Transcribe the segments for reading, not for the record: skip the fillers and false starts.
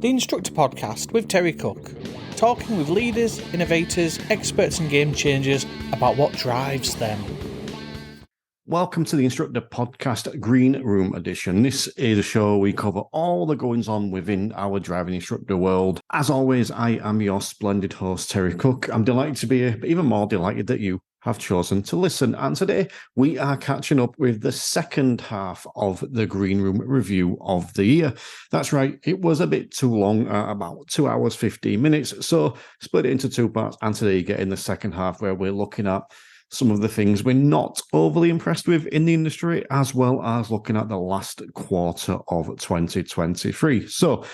The Instructor Podcast with Terry Cook, talking with leaders, innovators, experts and game changers about what drives them. Welcome to the Instructor Podcast Green Room Edition. This is a show we cover all the goings on within our driving instructor world. As always, I am your splendid host, Terry Cook. I'm delighted to be here, but even more delighted that you have chosen to listen. And today we are catching up with the second half of the Green Room review of the year. That's right, it was a bit too long, about 2 hours, 15 minutes. So split it into two parts. And today you get in the second half where we're looking at some of the things we're not overly impressed with in the industry, as well as looking at the last quarter of 2023. So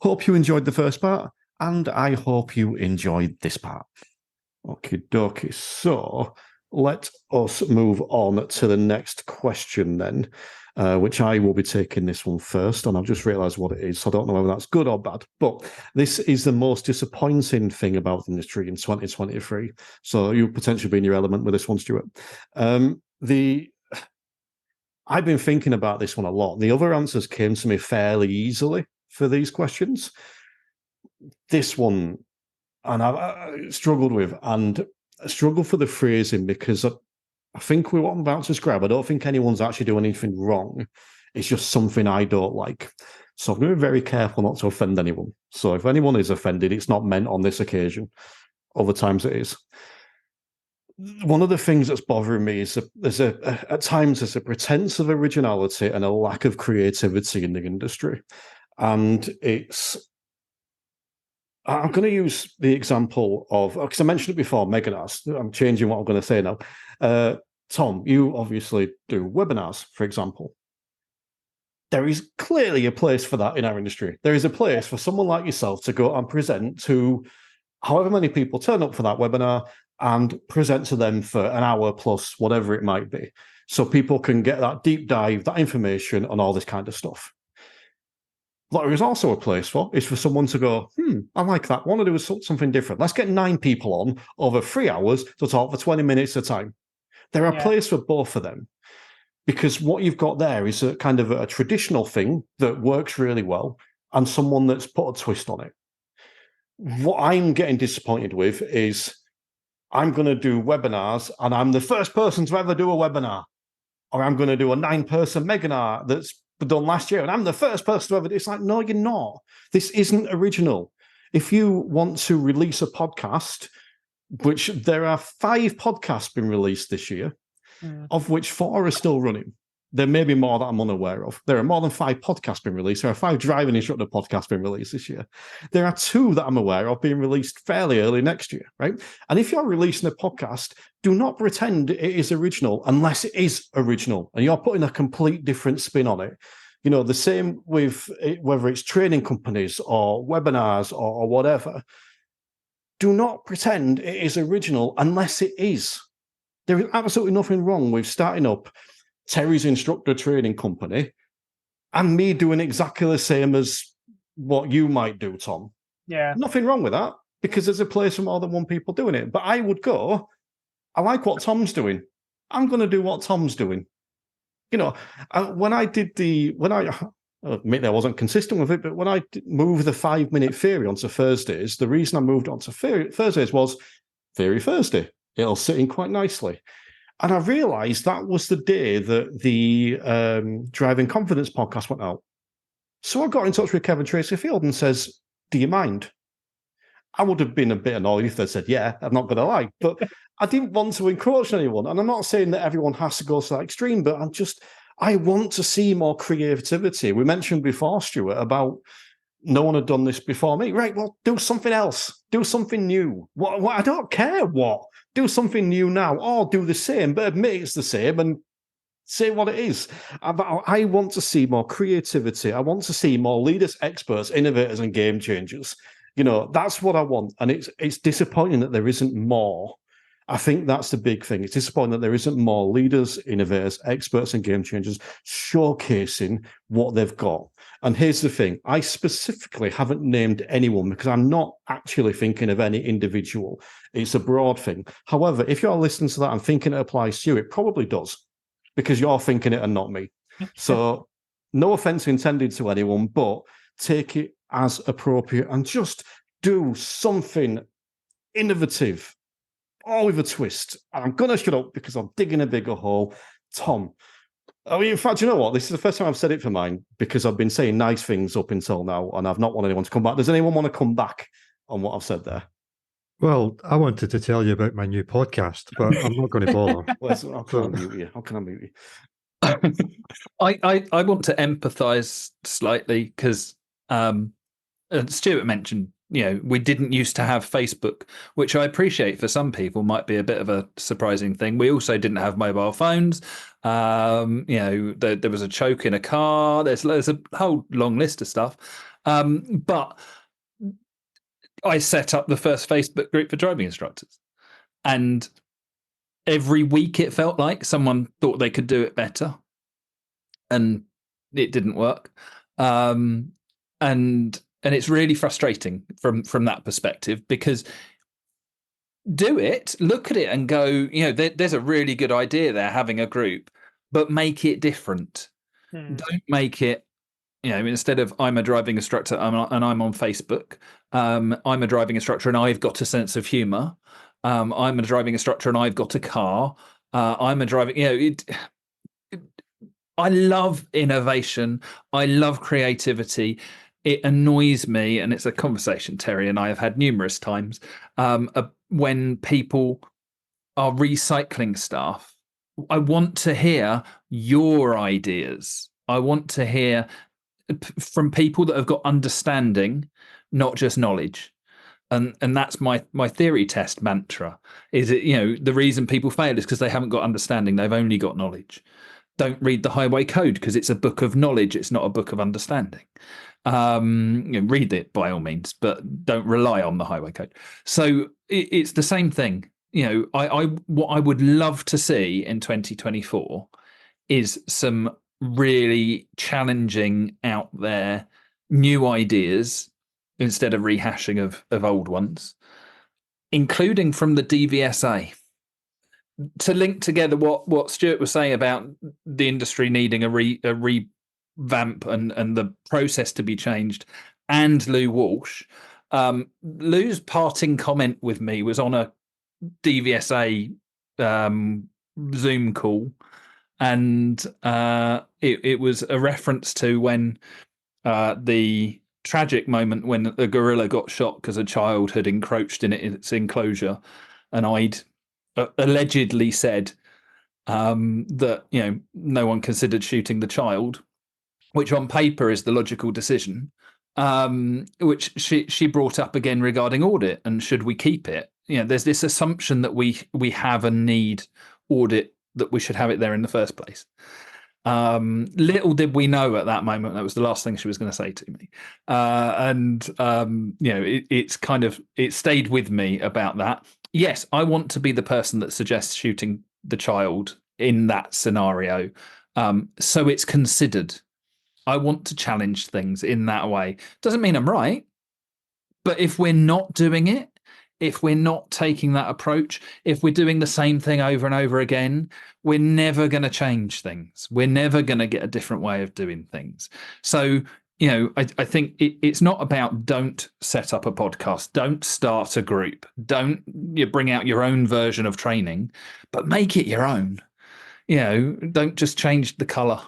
hope you enjoyed the first part, and I hope you enjoyed this part. Okie dokie. So let us move on to the next question then, which I will be taking this one first, and I've just realised what it is, so I don't know whether that's good or bad, but this is the most disappointing thing about the industry in 2023. So you potentially be in your element with this one, Stewart. I've been thinking about this one a lot. The other answers came to me fairly easily for these questions. This one, and I struggled with, and I struggle for the phrasing because I think with what I'm about to describe, I don't think anyone's actually doing anything wrong. It's just something I don't like. So I'm going to be very careful not to offend anyone. So if anyone is offended, it's not meant on this occasion. Other times it is. One of the things that's bothering me is at times there's a pretense of originality and a lack of creativity in the industry. And I'm going to use the example of, because I mentioned it before, Meganars. I'm changing what I'm going to say now. Tom, you obviously do webinars, for example. There is clearly a place for that in our industry. There is a place for someone like yourself to go and present to however many people turn up for that webinar and present to them for an hour plus, whatever it might be. So people can get that deep dive, that information and all this kind of stuff. What there is also a place for is for someone to go, I like that. I want to do something different. Let's get 9 people on over 3 hours to talk for 20 minutes at a time. There are places for both of them, because what you've got there is a kind of a traditional thing that works really well and someone that's put a twist on it. What I'm getting disappointed with is I'm going to do webinars and I'm the first person to ever do a webinar, or I'm going to do a 9-person meganar that's done last year and I'm the first person to ever do it. It's like, no, you're not. This isn't original. If you want to release a podcast, which there are 5 podcasts been released this year, of which 4 are still running. There may be more that I'm unaware of. There are more than 5 podcasts being released. There are 5 driving instructor podcasts being released this year. There are 2 that I'm aware of being released fairly early next year, right? And if you're releasing a podcast, do not pretend it is original unless it is original and you're putting a complete different spin on it. You know, the same with whether it's training companies or webinars or whatever. Do not pretend it is original unless it is. There is absolutely nothing wrong with starting up Terry's instructor training company and me doing exactly the same as what you might do, Tom. Yeah. Nothing wrong with that, because there's a place for more than one people doing it. But I would go, I like what Tom's doing. I'm going to do what Tom's doing. You know, when I admit I wasn't consistent with it, but when I moved the 5-minute theory onto Thursdays, the reason I moved onto Thursdays was Theory Thursday. It'll sit in quite nicely. And I realised that was the day that the Driving Confidence podcast went out. So I got in touch with Kev Tracey Field and says, do you mind? I would have been a bit annoyed if they said, yeah, I'm not going to lie. But I didn't want to encroach on anyone. And I'm not saying that everyone has to go to that extreme, but I want to see more creativity. We mentioned before, Stewart, about no one had done this before me. Right, well, do something else. Do something new. What I don't care what. Do something new now, or do the same, but admit it's the same and say what it is. I want to see more creativity. I want to see more leaders, experts, innovators, and game changers. You know, that's what I want. And it's disappointing that there isn't more. I think that's the big thing. It's disappointing that there isn't more leaders, innovators, experts, and game changers showcasing what they've got. And here's the thing. I specifically haven't named anyone because I'm not actually thinking of any individual. It's a broad thing. However, if you're listening to that and thinking it applies to you, it probably does, because you're thinking it and not me. So no offense intended to anyone, but take it as appropriate and just do something innovative, all with a twist. And I'm going to shut up because I'm digging a bigger hole. Tom, I mean, in fact, you know what? This is the first time I've said it for mine because I've been saying nice things up until now and I've not wanted anyone to come back. Does anyone want to come back on what I've said there? Well, I wanted to tell you about my new podcast, but I'm not going to bother. How can I mute you? How can I mute you? I want to empathise slightly because Stewart mentioned, we didn't used to have Facebook, which I appreciate for some people might be a bit of a surprising thing. We also didn't have mobile phones. There was a choke in a car. There's a whole long list of stuff. But I set up the first Facebook group for driving instructors. And every week it felt like someone thought they could do it better. And it didn't work. And it's really frustrating from that perspective because look at it and go, there's a really good idea there, having a group, but make it different. Don't make it, instead of I'm a driving instructor and I'm on Facebook, I'm a driving instructor and I've got a sense of humor. I'm a driving instructor and I've got a car. I'm a driving, I love innovation. I love creativity. It annoys me, and it's a conversation Terry and I have had numerous times, when people are recycling stuff. I want to hear your ideas. I want to hear from people that have got understanding, not just knowledge. And that's my theory test mantra. Is it, the reason people fail is because they haven't got understanding. They've only got knowledge. Don't read the Highway Code because it's a book of knowledge. It's not a book of understanding. Read it by all means, but don't rely on the Highway Code. So it's the same thing. What I would love to see in 2024 is some really challenging, out there, new ideas instead of rehashing of old ones, including from the DVSA. To link together what Stewart was saying about the industry needing a revamp and the process to be changed, and Lou Walsh. Lou's parting comment with me was on a DVSA Zoom call, and it was a reference to when the tragic moment when a gorilla got shot because a child had encroached in its enclosure, and I'd allegedly said that no one considered shooting the child, which on paper is the logical decision, which she brought up again regarding audit and should we keep it. There's this assumption that we have and need audit, that we should have it there in the first place. Little did we know at that moment that was the last thing she was going to say to me, it stayed with me about that. Yes, I want to be the person that suggests shooting the child in that scenario, so it's considered. I want to challenge things in that way. Doesn't mean I'm right, but if we're not doing it, if we're not taking that approach, if we're doing the same thing over and over again, we're never going to change things. We're never going to get a different way of doing things. So, I think it's not about don't set up a podcast, don't start a group, don't bring out your own version of training, but make it your own. Don't just change the colour.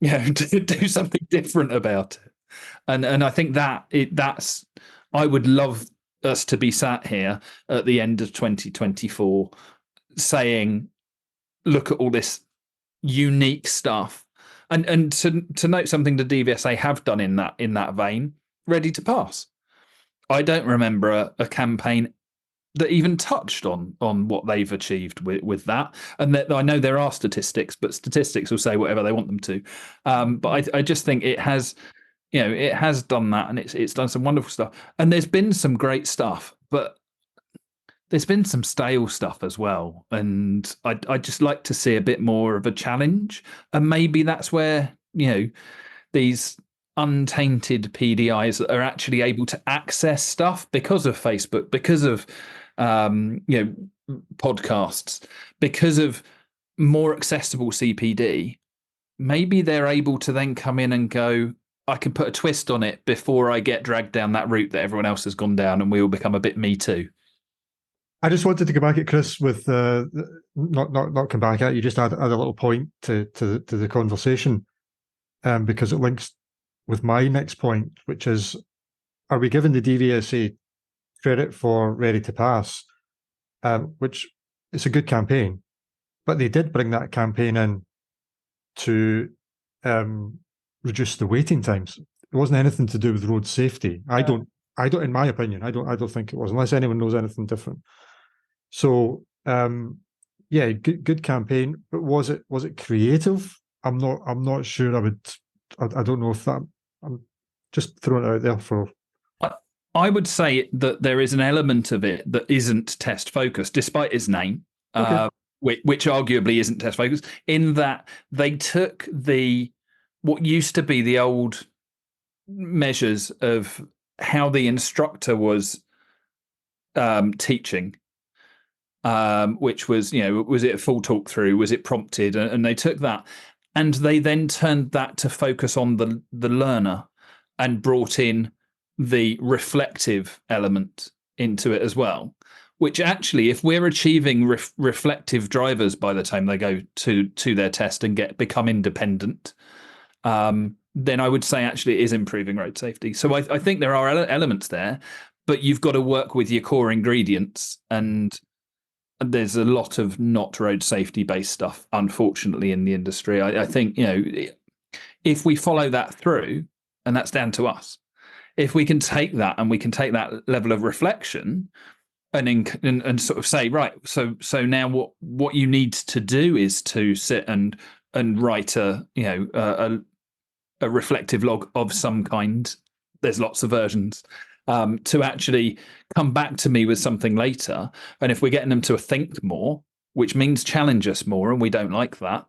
Do something different about it. And I think that's I would love us to be sat here at the end of 2024 saying, look at all this unique stuff. And to note something the DVSA have done in that vein, Ready to Pass. I don't remember a campaign that even touched on what they've achieved with that. And that, I know there are statistics, but statistics will say whatever they want them to. But I just think it has, it has done that, and it's done some wonderful stuff. And there's been some great stuff, but there's been some stale stuff as well. And I'd just like to see a bit more of a challenge. And maybe that's where, these untainted PDIs are actually able to access stuff because of Facebook, because of, podcasts, because of more accessible CPD. Maybe they're able to then come in and go, I can put a twist on it before I get dragged down that route that everyone else has gone down, and we all become a bit me too. I just wanted to go back at Chris with not come back at you, just add a little point to the conversation, because it links with my next point, which is: are we giving the DVSA credit for Ready to Pass, which it's a good campaign, but they did bring that campaign in to reduce the waiting times. It wasn't anything to do with road safety. I don't, in my opinion, I don't think it was, unless anyone knows anything different. So, yeah, good campaign, but was it creative? I'm not sure. I don't know if that. I'm just throwing it out there for. I would say that there is an element of it that isn't test focused, despite its name, Okay. which arguably isn't test focused. In that they took what used to be the old measures of how the instructor was teaching. Which was, was it a full talk through? Was it prompted? And they took that, and they then turned that to focus on the learner, and brought in the reflective element into it as well. Which actually, if we're achieving reflective drivers by the time they go to their test and become independent, then I would say actually it is improving road safety. So I think there are elements there, but you've got to work with your core ingredients, and there's a lot of not road safety based stuff, unfortunately, in the industry. I think, if we follow that through, and that's down to us, if we can take that and we can take that level of reflection and sort of say, right, so now what you need to do is to sit and write a reflective log of some kind. There's lots of versions. To actually come back to me with something later. And if we're getting them to think more, which means challenge us more, and we don't like that.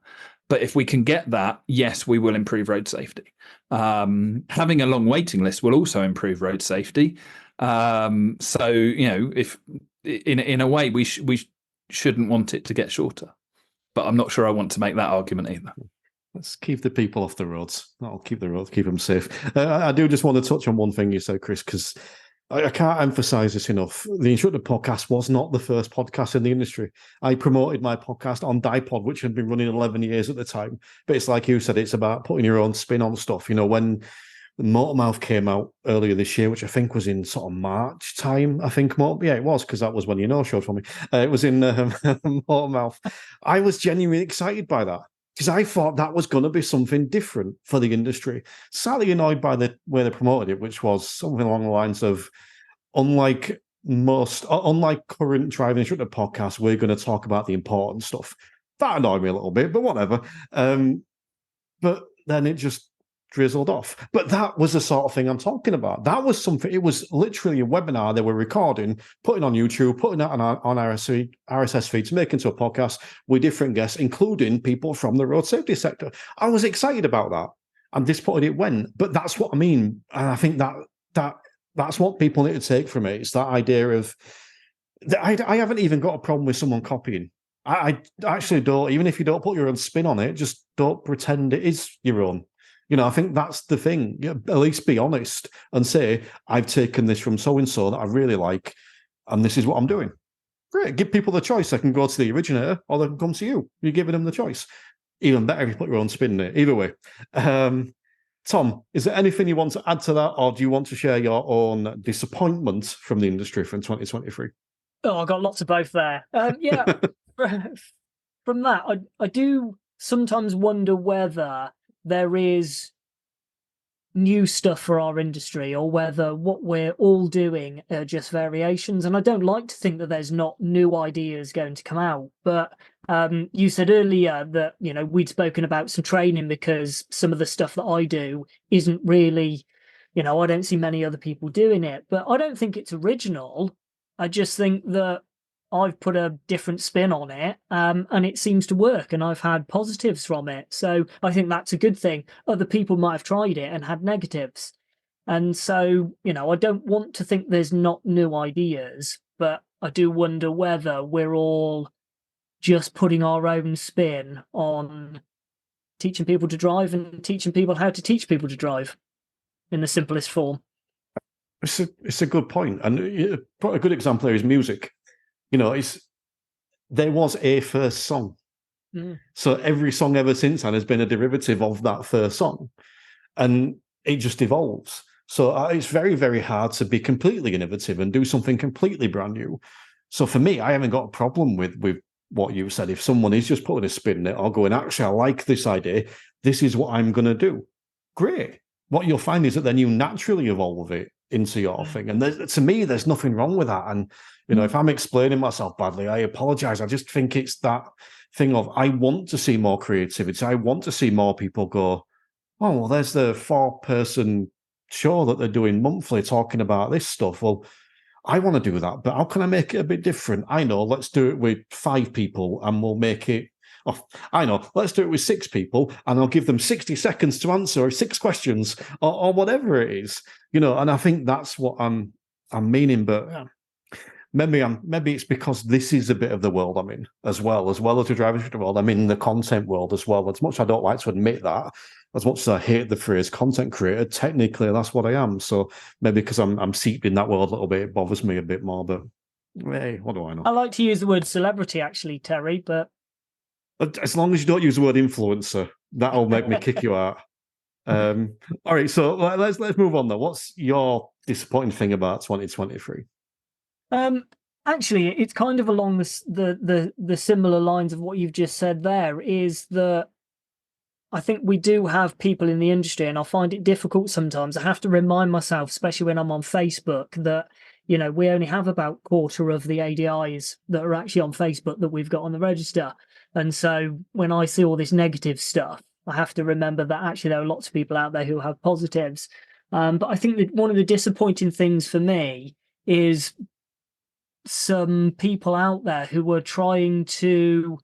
But if we can get that, yes, we will improve road safety. Having a long waiting list will also improve road safety. So, if in a way we shouldn't want it to get shorter. But I'm not sure I want to make that argument either. Let's keep the people off the roads. That'll keep the roads, keep them safe. I do just want to touch on one thing you said, Chris, because I can't emphasize this enough. The Instructor Podcast was not the first podcast in the industry. I promoted my podcast on Dipod, which had been running 11 years at the time. But it's like you said, it's about putting your own spin on stuff. When Motormouth came out earlier this year, which I think was in sort of March time, I think. It was, because that was when showed for me. It was in Motormouth. I was genuinely excited by that, because I thought that was going to be something different for the industry. Slightly annoyed by the way they promoted it, which was something along the lines of, unlike current driving instructor podcasts, we're going to talk about the important stuff. That annoyed me a little bit, but whatever. But then it just drizzled off. But that was the sort of thing I'm talking about. That was something. It was literally a webinar they were recording, putting on YouTube, putting that on RSS feeds, making to a podcast with different guests, including people from the road safety sector. I was excited about that, and disappointed it went. But that's what I mean, and I think that's what people need to take from it. It's that idea of I haven't even got a problem with someone copying. I actually don't. Even if you don't put your own spin on it, just don't pretend it is your own. I think that's the thing. At least be honest and say, I've taken this from so-and-so that I really like, and this is what I'm doing. Great. Give people the choice. They can go to the originator, or they can come to you. You're giving them the choice. Even better if you put your own spin in it. Either way. Tom, is there anything you want to add to that, or do you want to share your own disappointment from the industry from 2023? Oh, I got lots of both there. Yeah. From that, I do sometimes wonder whether there is new stuff for our industry, or whether what we're all doing are just variations. And I don't like to think that there's not new ideas going to come out. But you said earlier that, we'd spoken about some training, because some of the stuff that I do isn't really, I don't see many other people doing it. But I don't think it's original. I just think that I've put a different spin on it, and it seems to work, and I've had positives from it. So I think that's a good thing. Other people might have tried it and had negatives. And so, I don't want to think there's not new ideas, but I do wonder whether we're all just putting our own spin on teaching people to drive and teaching people how to teach people to drive. in the simplest form. It's a good point, and a good example here is music. You know, there was a first song, so every song ever since then has been a derivative of that first song, and it just evolves. So it's very, very hard to be completely innovative and do something completely brand new. So for me, I haven't got a problem with what you said. If someone is just putting a spin in it or going, actually, I like this idea, this is what I'm going to do. Great. What you'll find is that then you naturally evolve it into your thing. And to me, there's nothing wrong with that. And, you know, if I'm explaining myself badly, I apologize. I just think it's that thing of, I want to see more creativity. I want to see more people go, oh, well, there's the 4-person show that they're doing monthly talking about this stuff. Well, I want to do that, but how can I make it a bit different? I know, let's do it with 5 people and we'll make it. Oh, I know, let's do it with 6 people and I'll give them 60 seconds to answer 6 questions or whatever it is, you know. And I think that's what I'm meaning. But maybe it's because this is a bit of the world I'm in as well as the driving instructor world. I'm in the content world as well. As much as I don't like to admit that, as much as I hate the phrase content creator, technically that's what I am. So maybe because I'm seeped in that world a little bit, it bothers me a bit more. But hey, what do I know? I like to use the word celebrity, actually, Terry, but as long as you don't use the word influencer, that'll make me kick you out. All right, so let's move on though. What's your disappointing thing about 2023? Actually, it's kind of along the similar lines of what you've just said there, is that I think we do have people in the industry, and I find it difficult sometimes. I have to remind myself, especially when I'm on Facebook, that, you know, we only have about a quarter of the ADIs that are actually on Facebook that we've got on the register. And so when I see all this negative stuff, I have to remember that actually there are lots of people out there who have positives. But I think that one of the disappointing things for me is some people out there who are trying to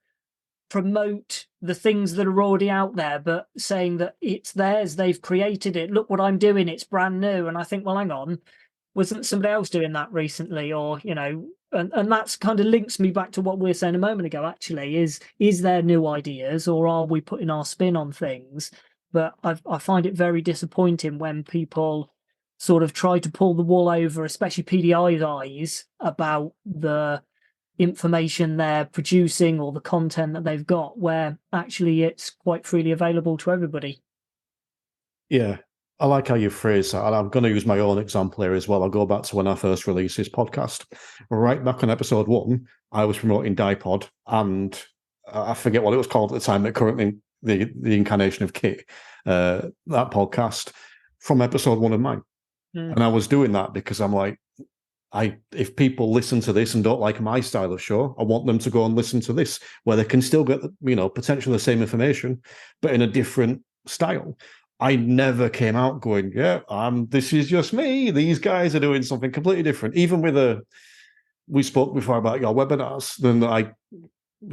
promote the things that are already out there, but saying that it's theirs, they've created it, look what I'm doing, it's brand new. And I think, well, hang on, wasn't somebody else doing that recently? Or, you know, and that's kind of links me back to what we were saying a moment ago, actually, is there new ideas, or are we putting our spin on things? But I find it very disappointing when people sort of try to pull the wool over, especially PDI's eyes, about the information they're producing or the content that they've got, where actually it's quite freely available to everybody. Yeah, I like how you phrase that. And I'm going to use my own example here as well. I'll go back to when I first released this podcast. Right back on episode 1, I was promoting Dipod, and I forget what it was called at the time, but currently the incarnation of Kit, that podcast from episode 1 of mine. And I was doing that because I'm like, if people listen to this and don't like my style of show, I want them to go and listen to this, where they can still get, you know, potentially the same information, but in a different style. I never came out going, yeah, this is just me. These guys are doing something completely different. Even with we spoke before about your webinars, then I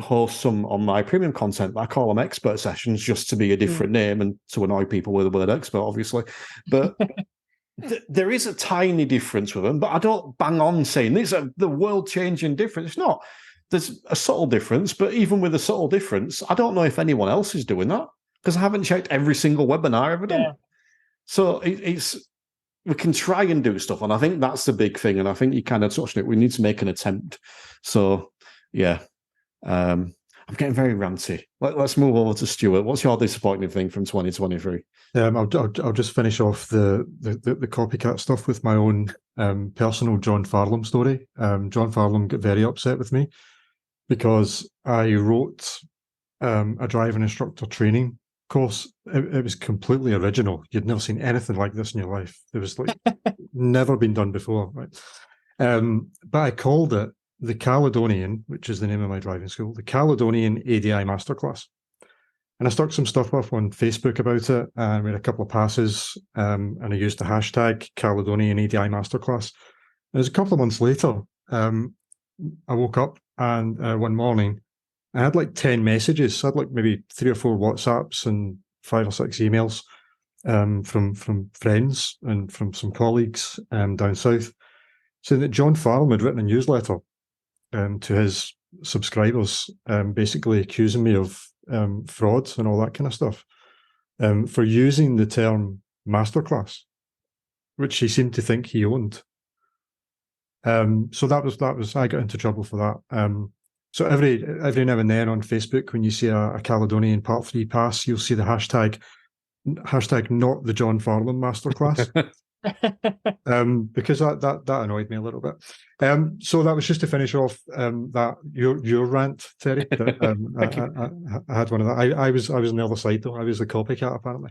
host some on my premium content. I call them expert sessions just to be a different name and to annoy people with the word expert, obviously. But there is a tiny difference with them, but I don't bang on saying this is the world-changing difference. It's not. There's a subtle difference, but even with a subtle difference, I don't know if anyone else is doing that, because I haven't checked every single webinar ever done. So we can try and do stuff, and I think that's the big thing, and I think you kind of touched on it. We need to make an attempt. So, yeah. I'm getting very ranty. Let's move over to Stewart. What's your disappointing thing from 2023? I'll just finish off the copycat stuff with my own personal John Farlam story. John Farlam got very upset with me because I wrote a driving instructor training course. It was completely original. You'd never seen anything like this in your life. It was like never been done before, right? But I called it the Caledonian, which is the name of my driving school, the Caledonian ADI Masterclass. And I stuck some stuff up on Facebook about it, and we had a couple of passes, and I used the hashtag Caledonian ADI Masterclass. It was a couple of months later, I woke up and one morning, I had like 10 messages. I had like maybe 3 or 4 WhatsApps and 5 or 6 emails from friends and from some colleagues down south, saying that John Farlam had written a newsletter to his subscribers, basically accusing me of fraud and all that kind of stuff, for using the term masterclass. which he seemed to think he owned. So that was I got into trouble for that. So every now and then on Facebook, when you see a Caledonian Part 3 pass, you'll see the hashtag not the John Farland masterclass. Because that annoyed me a little bit. So that was just to finish off that your rant, Terry. I had one of that. I was on the other side though. I was the copycat apparently.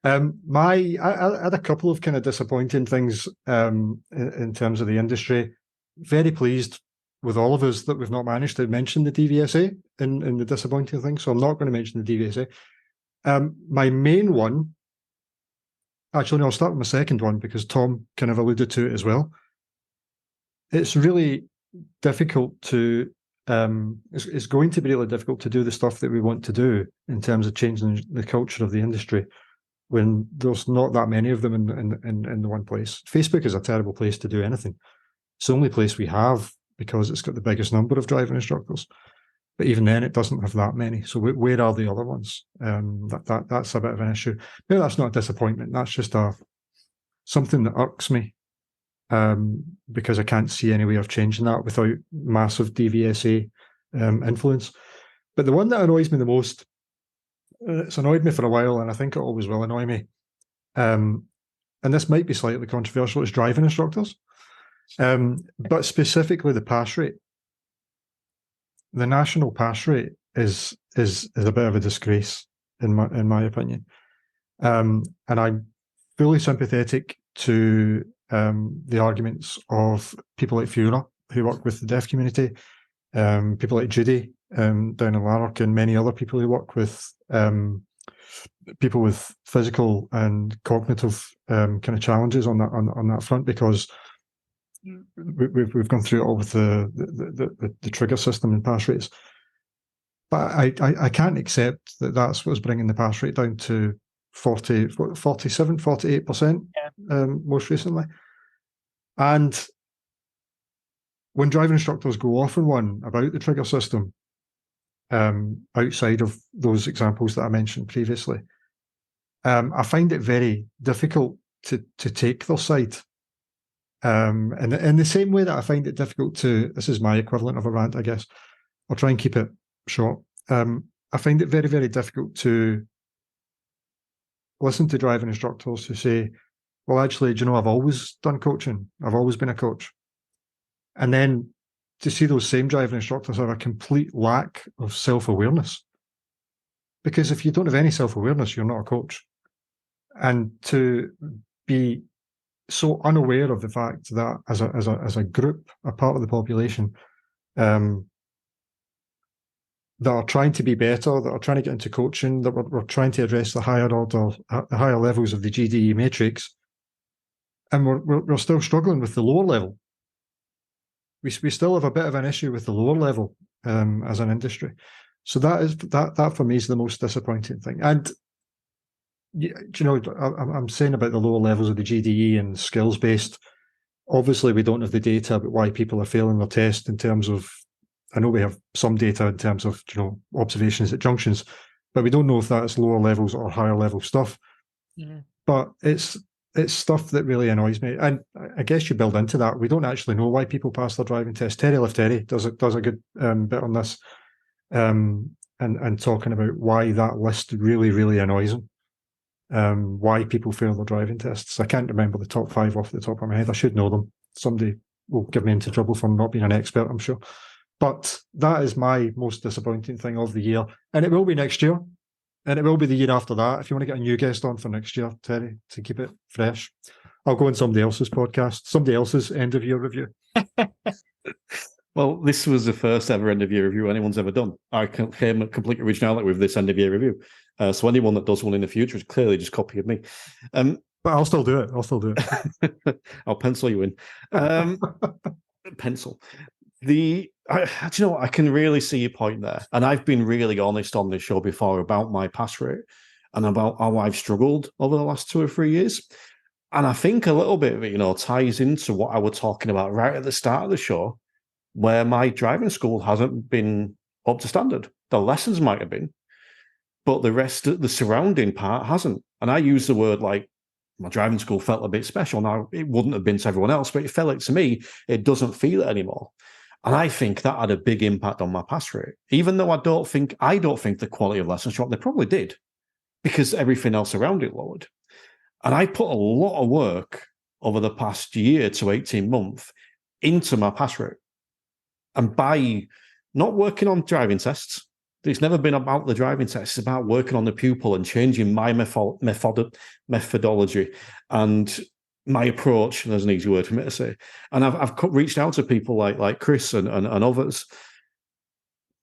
I had a couple of kind of disappointing things in terms of the industry. Very pleased with all of us that we've not managed to mention the DVSA in the disappointing things. So I'm not going to mention the DVSA. My main one, actually, no, I'll start with my second one because Tom kind of alluded to it as well. It's really difficult to, it's going to be really difficult to do the stuff that we want to do in terms of changing the culture of the industry when there's not that many of them in the one place. Facebook is a terrible place to do anything. It's the only place we have because it's got the biggest number of driving instructors. But even then, it doesn't have that many. So where are the other ones? That's a bit of an issue. Maybe that's not a disappointment. That's just something that irks me because I can't see any way of changing that without massive DVSA influence. But the one that annoys me the most, it's annoyed me for a while, and I think it always will annoy me, and this might be slightly controversial, is driving instructors, but specifically the pass rate. The national pass rate is a bit of a disgrace in my opinion, and I'm fully sympathetic to the arguments of people like Fiona who work with the deaf community, people like Judy down in Lanark, and many other people who work with people with physical and cognitive kind of challenges on that front, because we've gone through it all with the trigger system and pass rates. But I can't accept that that's what's bringing the pass rate down to 48% most recently. And when driving instructors go off on one about the trigger system, outside of those examples that I mentioned previously, I find it very difficult to take their side. And in the same way that I find it difficult this is my equivalent of a rant, I guess. I'll try and keep it short. I find it very, very difficult to listen to driving instructors who say, well, actually, do you know, I've always done coaching. I've always been a coach. And then to see those same driving instructors have a complete lack of self-awareness. Because if you don't have any self-awareness, you're not a coach. And to be so unaware of the fact that as a group, a part of the population, that are trying to be better, that are trying to get into coaching, that we're trying to address the higher levels of the GDE matrix, and we're still struggling with the lower level. We still have a bit of an issue with the lower level as an industry. So that for me is the most disappointing thing. And you know, I'm saying about the lower levels of the GDE and skills based. Obviously, we don't have the data about why people are failing their test in terms of. I know we have some data in terms of, you know, observations at junctions, but we don't know if that's lower levels or higher level stuff. Mm-hmm. But it's stuff that really annoys me, and I guess you build into that. We don't actually know why people pass their driving test. Terry Lefterry does a good bit on this, and talking about why that list really, really annoys him. Why people fail their driving tests. I can't remember the top 5 off the top of my head. I should know them. Somebody will give me into trouble for not being an expert, I'm sure. But that is my most disappointing thing of the year. And it will be next year. And it will be the year after that. If you want to get a new guest on for next year, Terry, to keep it fresh, I'll go on somebody else's podcast, somebody else's end of year review. Well, this was the first ever end of year review anyone's ever done. I came at complete originality with this end of year review. So anyone that does one in the future is clearly just copying me. But I'll still do it. I'll pencil you in. Pencil. Do you know what? I can really see your point there. And I've been really honest on this show before about my pass rate and about how I've struggled over the last 2 or 3 years. And I think a little bit of it, you know, ties into what I was talking about right at the start of the show, where my driving school hasn't been up to standard. The lessons might have been, but the rest of the surrounding part hasn't. And I use the word like my driving school felt a bit special. Now, it wouldn't have been to everyone else, but it felt like, to me, it doesn't feel it anymore. And I think that had a big impact on my pass rate. Even though I don't think the quality of lessons dropped, they probably did, because everything else around it lowered. And I put a lot of work over the past year to 18 months into my pass rate. And by not working on driving tests, it's never been about the driving test. It's about working on the pupil and changing my methodology and my approach. There's an easy word for me to say. And I've reached out to people like Chris and others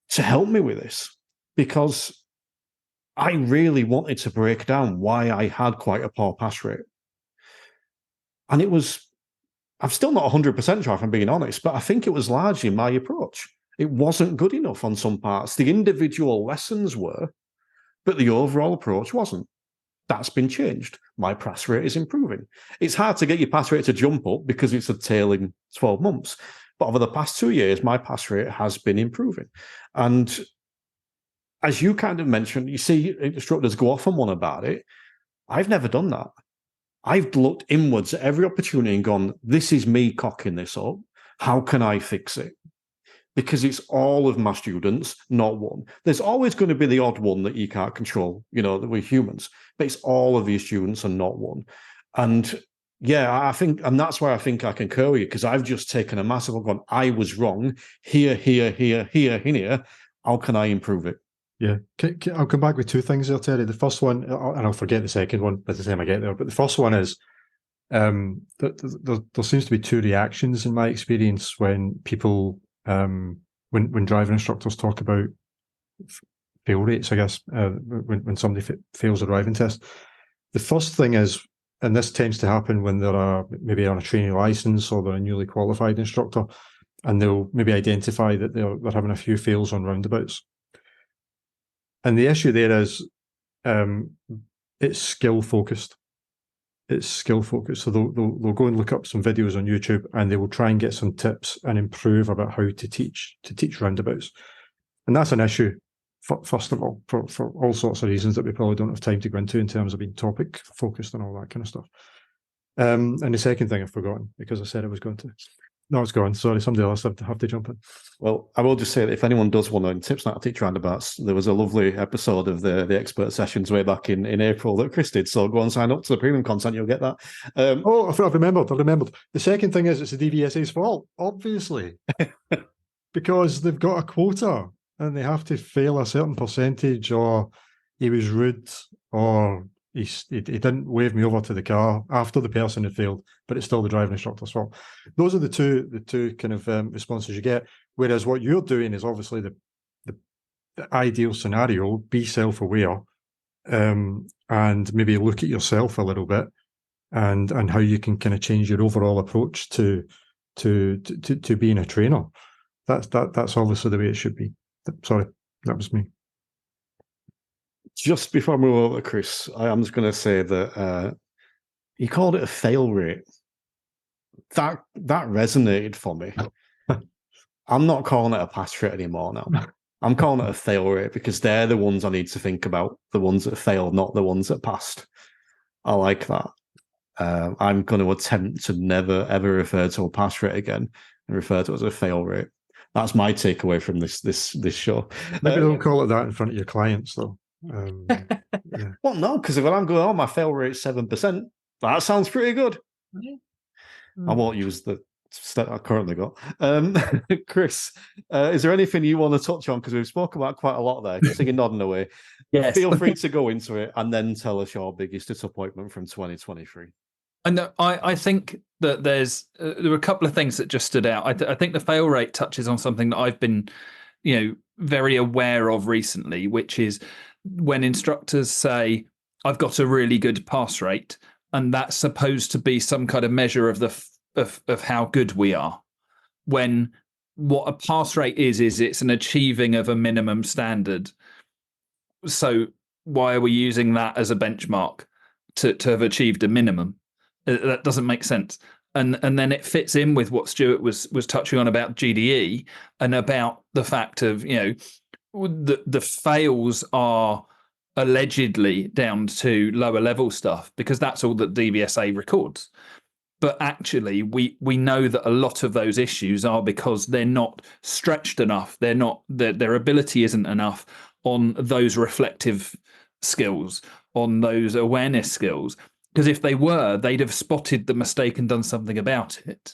to help me with this, because I really wanted to break down why I had quite a poor pass rate. And I'm still not 100% sure if I'm being honest, but I think it was largely my approach. It wasn't good enough on some parts. The individual lessons were, but the overall approach wasn't. That's been changed. My pass rate is improving. It's hard to get your pass rate to jump up because it's a tailing 12 months. But over the past 2 years, my pass rate has been improving. And as you kind of mentioned, you see instructors go off on one about it. I've never done that. I've looked inwards at every opportunity and gone, this is me cocking this up. How can I fix it? Because it's all of my students, not one. There's always going to be the odd one that you can't control, that we're humans, but it's all of your students and not one. And yeah, I think, and that's why I think I concur with you, because I've just taken a massive one. I was wrong here. How can I improve it? Yeah, I'll come back with two things there, Terry. The first one, and I'll forget the second one by the time I get there, but the first one is there seems to be two reactions in my experience when people, when driving instructors talk about fail rates, I guess, when somebody fails a driving test. The first thing is, and this tends to happen when they're maybe on a training license or they're a newly qualified instructor, and they'll maybe identify that they're having a few fails on roundabouts. And the issue there is it's skill focused. It's skill focused. So they'll go and look up some videos on YouTube and they will try and get some tips and improve about how to teach roundabouts. And that's an issue, first of all, for all sorts of reasons that we probably don't have time to go into in terms of being topic focused and all that kind of stuff. And the second thing I've forgotten because I said I was going to. No, it's gone. Sorry, somebody else have to jump in. Well, I will just say that if anyone does want to tips on how to teach roundabouts, there was a lovely episode of the expert sessions way back in April that Chris did. So go and sign up to the premium content, you'll get that. I've remembered. The second thing is it's the DVSA's fault, obviously, because they've got a quota and they have to fail a certain percentage, or he was rude, or he didn't wave me over to the car after the person had failed, but it's still the driving instructor's fault. Those are the two kind of responses you get. Whereas what you're doing is obviously the ideal scenario: be self-aware, and maybe look at yourself a little bit, and how you can kind of change your overall approach to being a trainer. That's obviously the way it should be. Sorry, that was me. Just before I move over, Chris, I'm just going to say that you called it a fail rate. That resonated for me. I'm not calling it a pass rate anymore now. I'm calling it a fail rate because they're the ones I need to think about, the ones that failed, not the ones that passed. I like that. I'm going to attempt to never, ever refer to a pass rate again and refer to it as a fail rate. That's my takeaway from this show. Maybe don't call it that in front of your clients, though. Yeah. Well, no, because if I'm going, my fail rate's 7%, that sounds pretty good. I won't use the stat I currently got. Chris, is there anything you want to touch on? Because we've spoken about quite a lot there. So you're nodding away. Yes. Feel free to go into it and then tell us your biggest disappointment from 2023. And I think that there were a couple of things that just stood out. I think the fail rate touches on something that I've been, very aware of recently, which is when instructors say, I've got a really good pass rate, and that's supposed to be some kind of measure of of how good we are. When what a pass rate is it's an achieving of a minimum standard. So why are we using that as a benchmark to have achieved a minimum? That doesn't make sense. And then it fits in with what Stewart was touching on about GDE and about the fact of, the fails are allegedly down to lower level stuff because that's all that DVSA records. But actually, we know that a lot of those issues are because they're not stretched enough. They're not their ability isn't enough on those reflective skills, on those awareness skills. Because if they were, they'd have spotted the mistake and done something about it.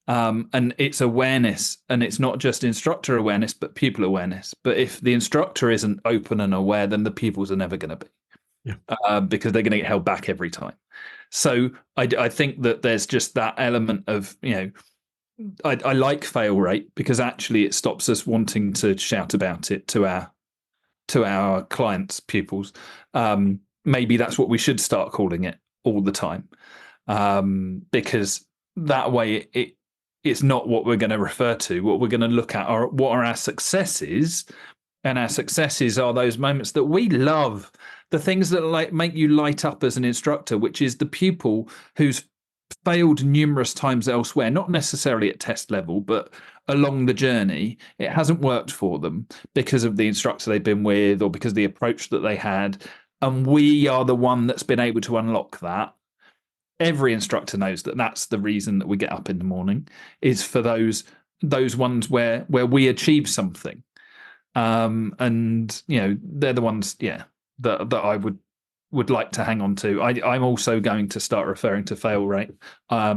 And it's awareness, and it's not just instructor awareness, but pupil awareness. But if the instructor isn't open and aware, then the pupils are never going to be, because they're going to get held back every time. So I think that there's just that element of, I like fail rate because actually it stops us wanting to shout about it to our clients' pupils. Maybe that's what we should start calling it all the time, because that way it's not what we're going to refer to. What we're going to look at are what are our successes, and our successes are those moments that we love, the things that make you light up as an instructor, which is the pupil who's failed numerous times elsewhere, not necessarily at test level, but along the journey. It hasn't worked for them because of the instructor they've been with or because of the approach that they had. And we are the one that's been able to unlock that. Every instructor knows that that's the reason that we get up in the morning, is for those ones where we achieve something. And they're the ones, that I would like to hang on to. I'm also going to start referring to fail rate. I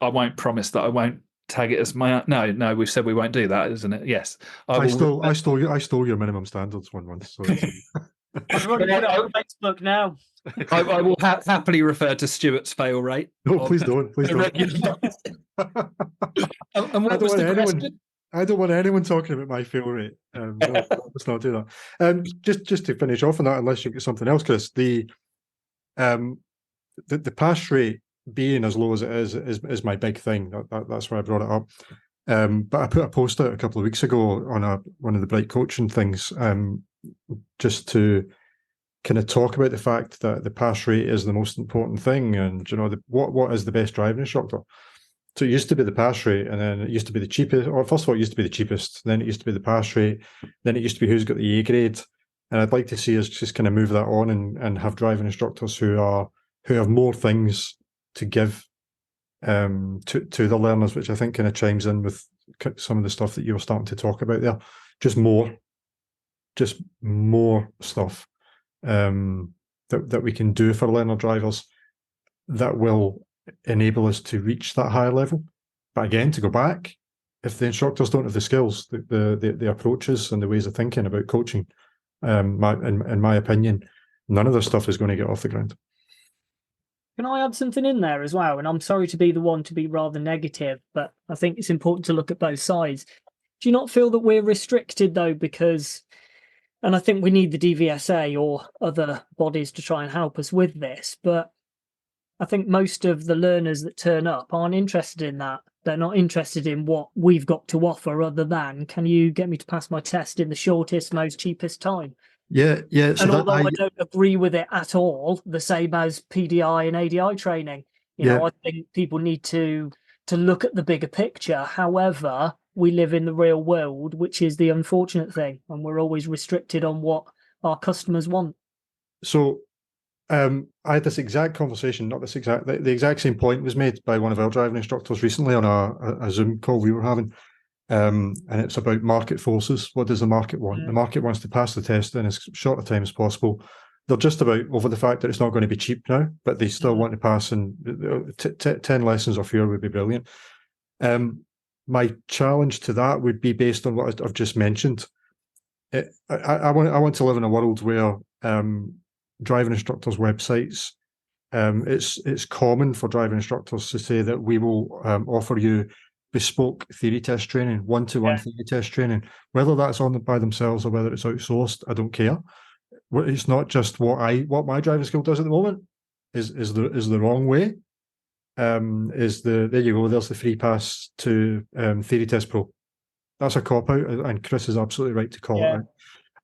won't promise that I won't tag it as my no. We've said we won't do that, isn't it? Yes. I stole your minimum standards one once. So I've already put it on Facebook now. I will happily refer to Stewart's fail rate. No, please don't. Please don't. And what was the question? I don't want anyone talking about my fail rate. No, let's not do that. Just to finish off on that, unless you've got something else, Chris, the pass rate being as low as it is my big thing. That's why I brought it up. But I put a post out a couple of weeks ago on one of the Bright coaching things, just to kind of talk about the fact that the pass rate is the most important thing, and what is the best driving instructor. So it used to be the pass rate, and then it used to be the cheapest. Or first of all, it used to be the cheapest. Then it used to be the pass rate. Then it used to be who's got the A grade. And I'd like to see us just kind of move that on and have driving instructors who have more things to give to the learners, which I think kind of chimes in with some of the stuff that you were starting to talk about there. Just more stuff that we can do for learner drivers that will enable us to reach that higher level. But again, to go back, if the instructors don't have the skills, the approaches and the ways of thinking about coaching, in my opinion, none of this stuff is going to get off the ground. Can I add something in there as well? And I'm sorry to be the one to be rather negative, but I think it's important to look at both sides. Do you not feel that we're restricted though? Because, and I think we need the DVSA or other bodies to try and help us with this, but I think most of the learners that turn up aren't interested in that. They're not interested in what we've got to offer other than, can you get me to pass my test in the shortest, most cheapest time? Yeah. So and although I don't agree with it at all, the same as PDI and ADI training, I think people need to look at the bigger picture. However, we live in the real world, which is the unfortunate thing, and we're always restricted on what our customers want. So I had this exact conversation, the exact same point was made by one of our driving instructors recently on a Zoom call we were having. And it's about market forces. What does the market want? The market wants to pass the test in as short a time as possible. They're just about over the fact that it's not going to be cheap now, but they still want to pass, and 10 lessons or fewer would be brilliant. My challenge to that would be based on what I've just mentioned. I want to live in a world where driving instructors' websites, it's common for driving instructors to say that we will offer you bespoke theory test training, one-to-one theory test training, whether that's on by themselves or whether it's outsourced, I don't care. It's not just what my driving school does at the moment is the wrong way. There you go, there's the free pass to Theory Test Pro. That's a cop-out, and Chris is absolutely right to call it out.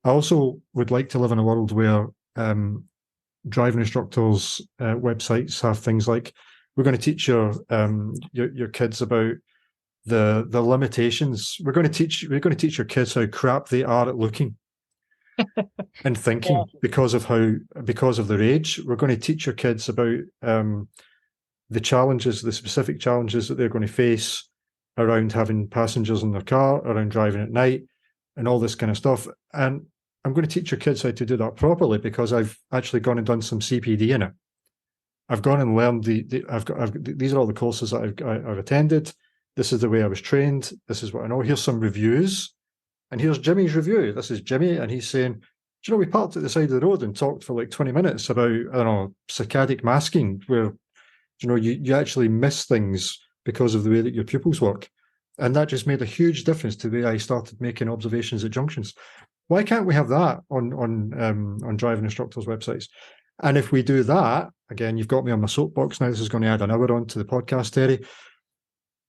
I also would like to live in a world where driving instructors' websites have things like, we're going to teach your kids about the limitations. We're going to teach your kids how crap they are at looking. in thinking because of their age. We're going to teach our kids about the specific challenges that they're going to face around having passengers in their car, around driving at night, and all this kind of stuff. And I'm going to teach your kids how to do that properly because I've actually gone and done some CPD in it. I've gone and learned these are all the courses that I've attended. This is the way I was trained. This is what I know. Here's some reviews. And here's Jimmy's review. This is Jimmy, and he's saying, do you know, we parked at the side of the road and talked for like 20 minutes about, I don't know, saccadic masking, where, you know, you actually miss things because of the way that your pupils work. And that just made a huge difference to the way I started making observations at junctions. Why can't we have that on driving instructors' websites? And if we do that, again, you've got me on my soapbox now. This is going to add an hour on to the podcast, Terry.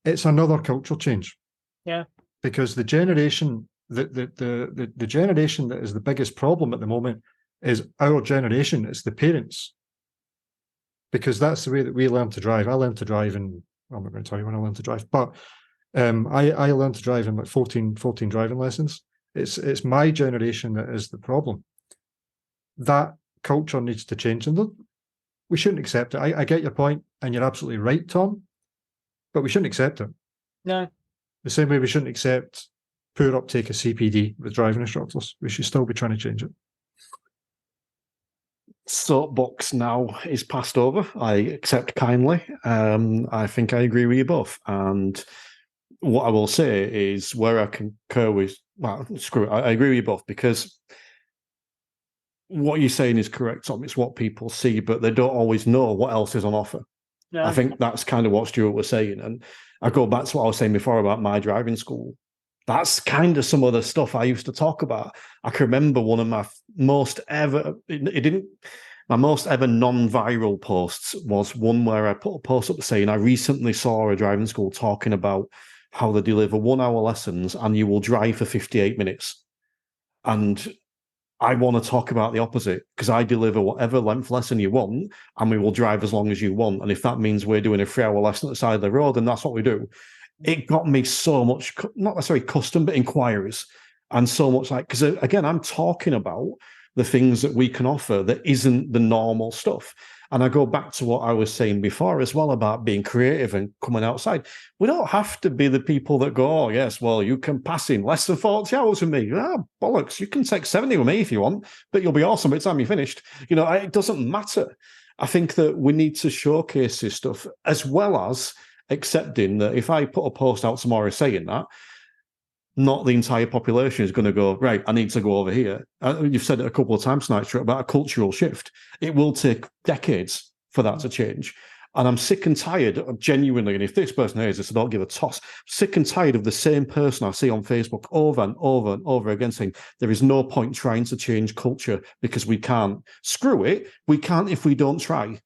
It's another cultural change. Yeah. Because the generation, the generation that is the biggest problem at the moment is our generation. It's the parents. Because that's the way that we learn to drive. I learned to drive in, I'm not going to tell you when I learned to drive, but I learned to drive in like 14 driving lessons. It's my generation that is the problem. That culture needs to change, and we shouldn't accept it. I get your point, and you're absolutely right, Tom, but we shouldn't accept it. No. The same way we shouldn't accept poor uptake of CPD with driving instructors. We should still be trying to change it. Soapbox now is passed over. I accept kindly. I think I agree with you both. And what I will say is where I concur with, well, screw it, I agree with you both, because what you're saying is correct, Tom. It's what people see, but they don't always know what else is on offer. No. I think that's kind of what Stewart was saying. And I go back to what I was saying before about my driving school. That's kind of some of the stuff I used to talk about. I can remember one of my most ever non-viral posts was one where I put a post up saying I recently saw a driving school talking about how they deliver 1 hour lessons and you will drive for 58 minutes. And I want to talk about the opposite, because I deliver whatever length lesson you want and we will drive as long as you want. And if that means we're doing a 3 hour lesson at the side of the road, then that's what we do. It got me so much, not necessarily custom, but inquiries. And so much like, because again, I'm talking about the things that we can offer that isn't the normal stuff. And I go back to what I was saying before as well about being creative and coming outside. We don't have to be the people that go, oh, yes, well, you can pass in less than 40 hours with me. Ah, bollocks, you can take 70 with me if you want, but you'll be awesome by the time you're finished. You know, it doesn't matter. I think that we need to showcase this stuff, as well as accepting that if I put a post out tomorrow saying that, not the entire population is going to go, right, I need to go over here. You've said it a couple of times tonight, Stuart, about a cultural shift. It will take decades for that to change. And I'm sick and tired, genuinely, and if this person hears this, I don't give a toss, sick and tired of the same person I see on Facebook over and over and over again saying, there is no point trying to change culture because we can't. Screw it. We can't if we don't try.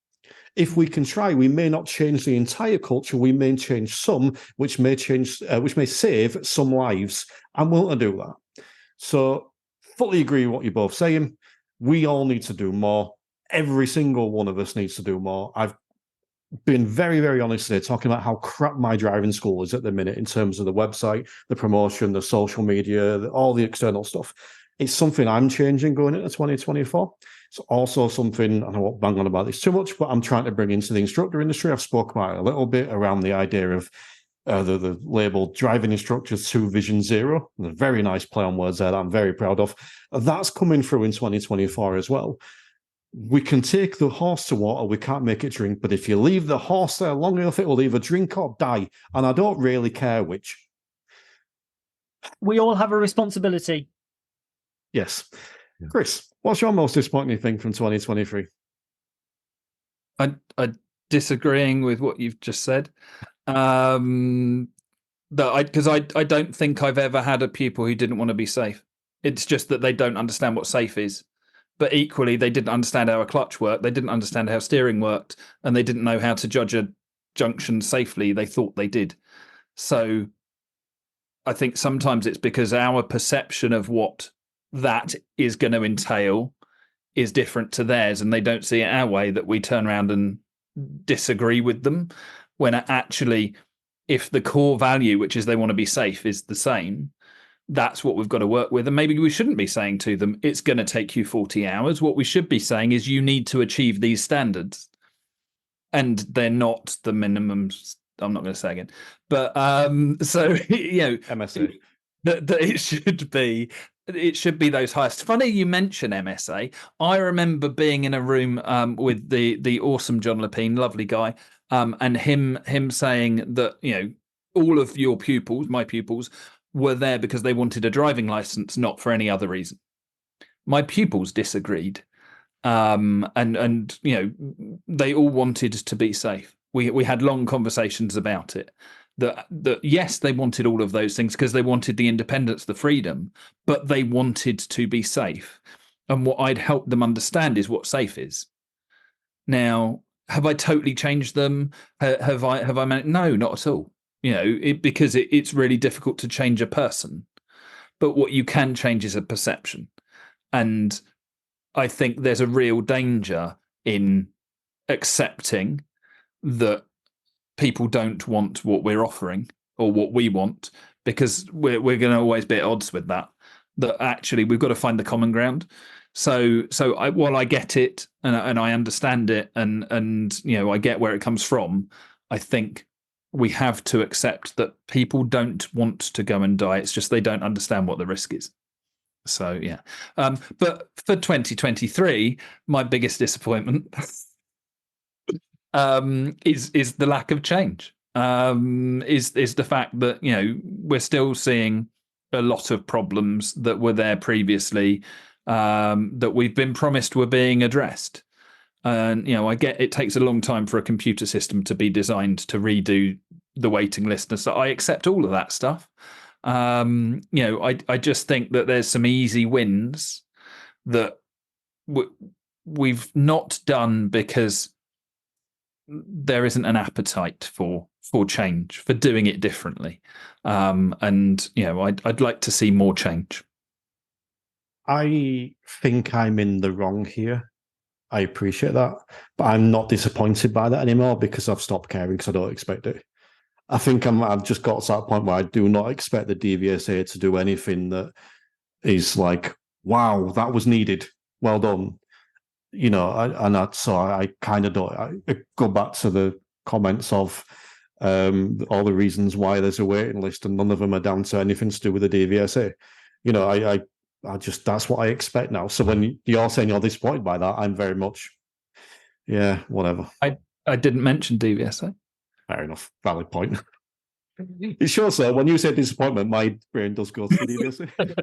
If we can try, we may not change the entire culture. We may change some, which may save some lives, and we'll do that. So, fully agree with what you're both saying. We all need to do more. Every single one of us needs to do more. I've been very, very honest today, talking about how crap my driving school is at the minute in terms of the website, the promotion, the social media, all the external stuff. It's something I'm changing going into 2024. It's also something, and I won't bang on about this too much, but I'm trying to bring into the instructor industry. I've spoken about it a little bit around the idea of the label driving instructors to Vision Zero. And a very nice play on words there that I'm very proud of. That's coming through in 2024 as well. We can take the horse to water, we can't make it drink, but if you leave the horse there long enough, it will either drink or die. And I don't really care which. We all have a responsibility. Yes. Yeah. Chris, what's your most disappointing thing from 2023? I disagreeing with what you've just said. Because I don't think I've ever had a pupil who didn't want to be safe. It's just that they don't understand what safe is. But equally, they didn't understand how a clutch worked. They didn't understand how steering worked, and they didn't know how to judge a junction safely. They thought they did. So I think sometimes it's because our perception of what that is going to entail is different to theirs, and they don't see it our way, that we turn around and disagree with them, when actually, if the core value, which is they want to be safe, is the same, that's what we've got to work with. And maybe we shouldn't be saying to them, it's going to take you 40 hours. What we should be saying is you need to achieve these standards. And they're not the minimums. I'm not going to say again. But so, MSA. That it should be those highest. Funny you mention MSA. I remember being in a room with the awesome John Lepine, lovely guy, and him saying that all of your pupils, my pupils, were there because they wanted a driving license, not for any other reason. My pupils disagreed, and they all wanted to be safe. We had long conversations about it. That yes, they wanted all of those things because they wanted the independence, the freedom, but they wanted to be safe. And what I'd helped them understand is what safe is. Now, have I totally changed them? Have I managed? No, not at all. Because it's really difficult to change a person. But what you can change is a perception. And I think there's a real danger in accepting that people don't want what we're offering or what we want, because we're going to always be at odds with that actually we've got to find the common ground. So while I get it and I understand it and I get where it comes from, I think we have to accept that people don't want to go and die. It's just they don't understand what the risk is. So yeah, but for 2023, my biggest disappointment is the lack of change. Is the fact that we're still seeing a lot of problems that were there previously, that we've been promised were being addressed. And I get it takes a long time for a computer system to be designed to redo the waiting list, so I accept all of that stuff. I just think that there's some easy wins that we've not done because there isn't an appetite for change, for doing it differently. I'd like to see more change. I think I'm in the wrong here. I appreciate that, but I'm not disappointed by that anymore because I've stopped caring because I don't expect it. I think I've just got to that point where I do not expect the DVSA to do anything that is like, wow, that was needed. Well done. I kind of don't. I go back to the comments of all the reasons why there's a waiting list, and none of them are down to anything to do with the DVSA. I just that's what I expect now. So when you're saying you're disappointed by that, I'm very much, yeah, whatever. I didn't mention DVSA. Fair enough. Valid point. It sure, sir. When you say disappointment, my brain does go to the DVSA.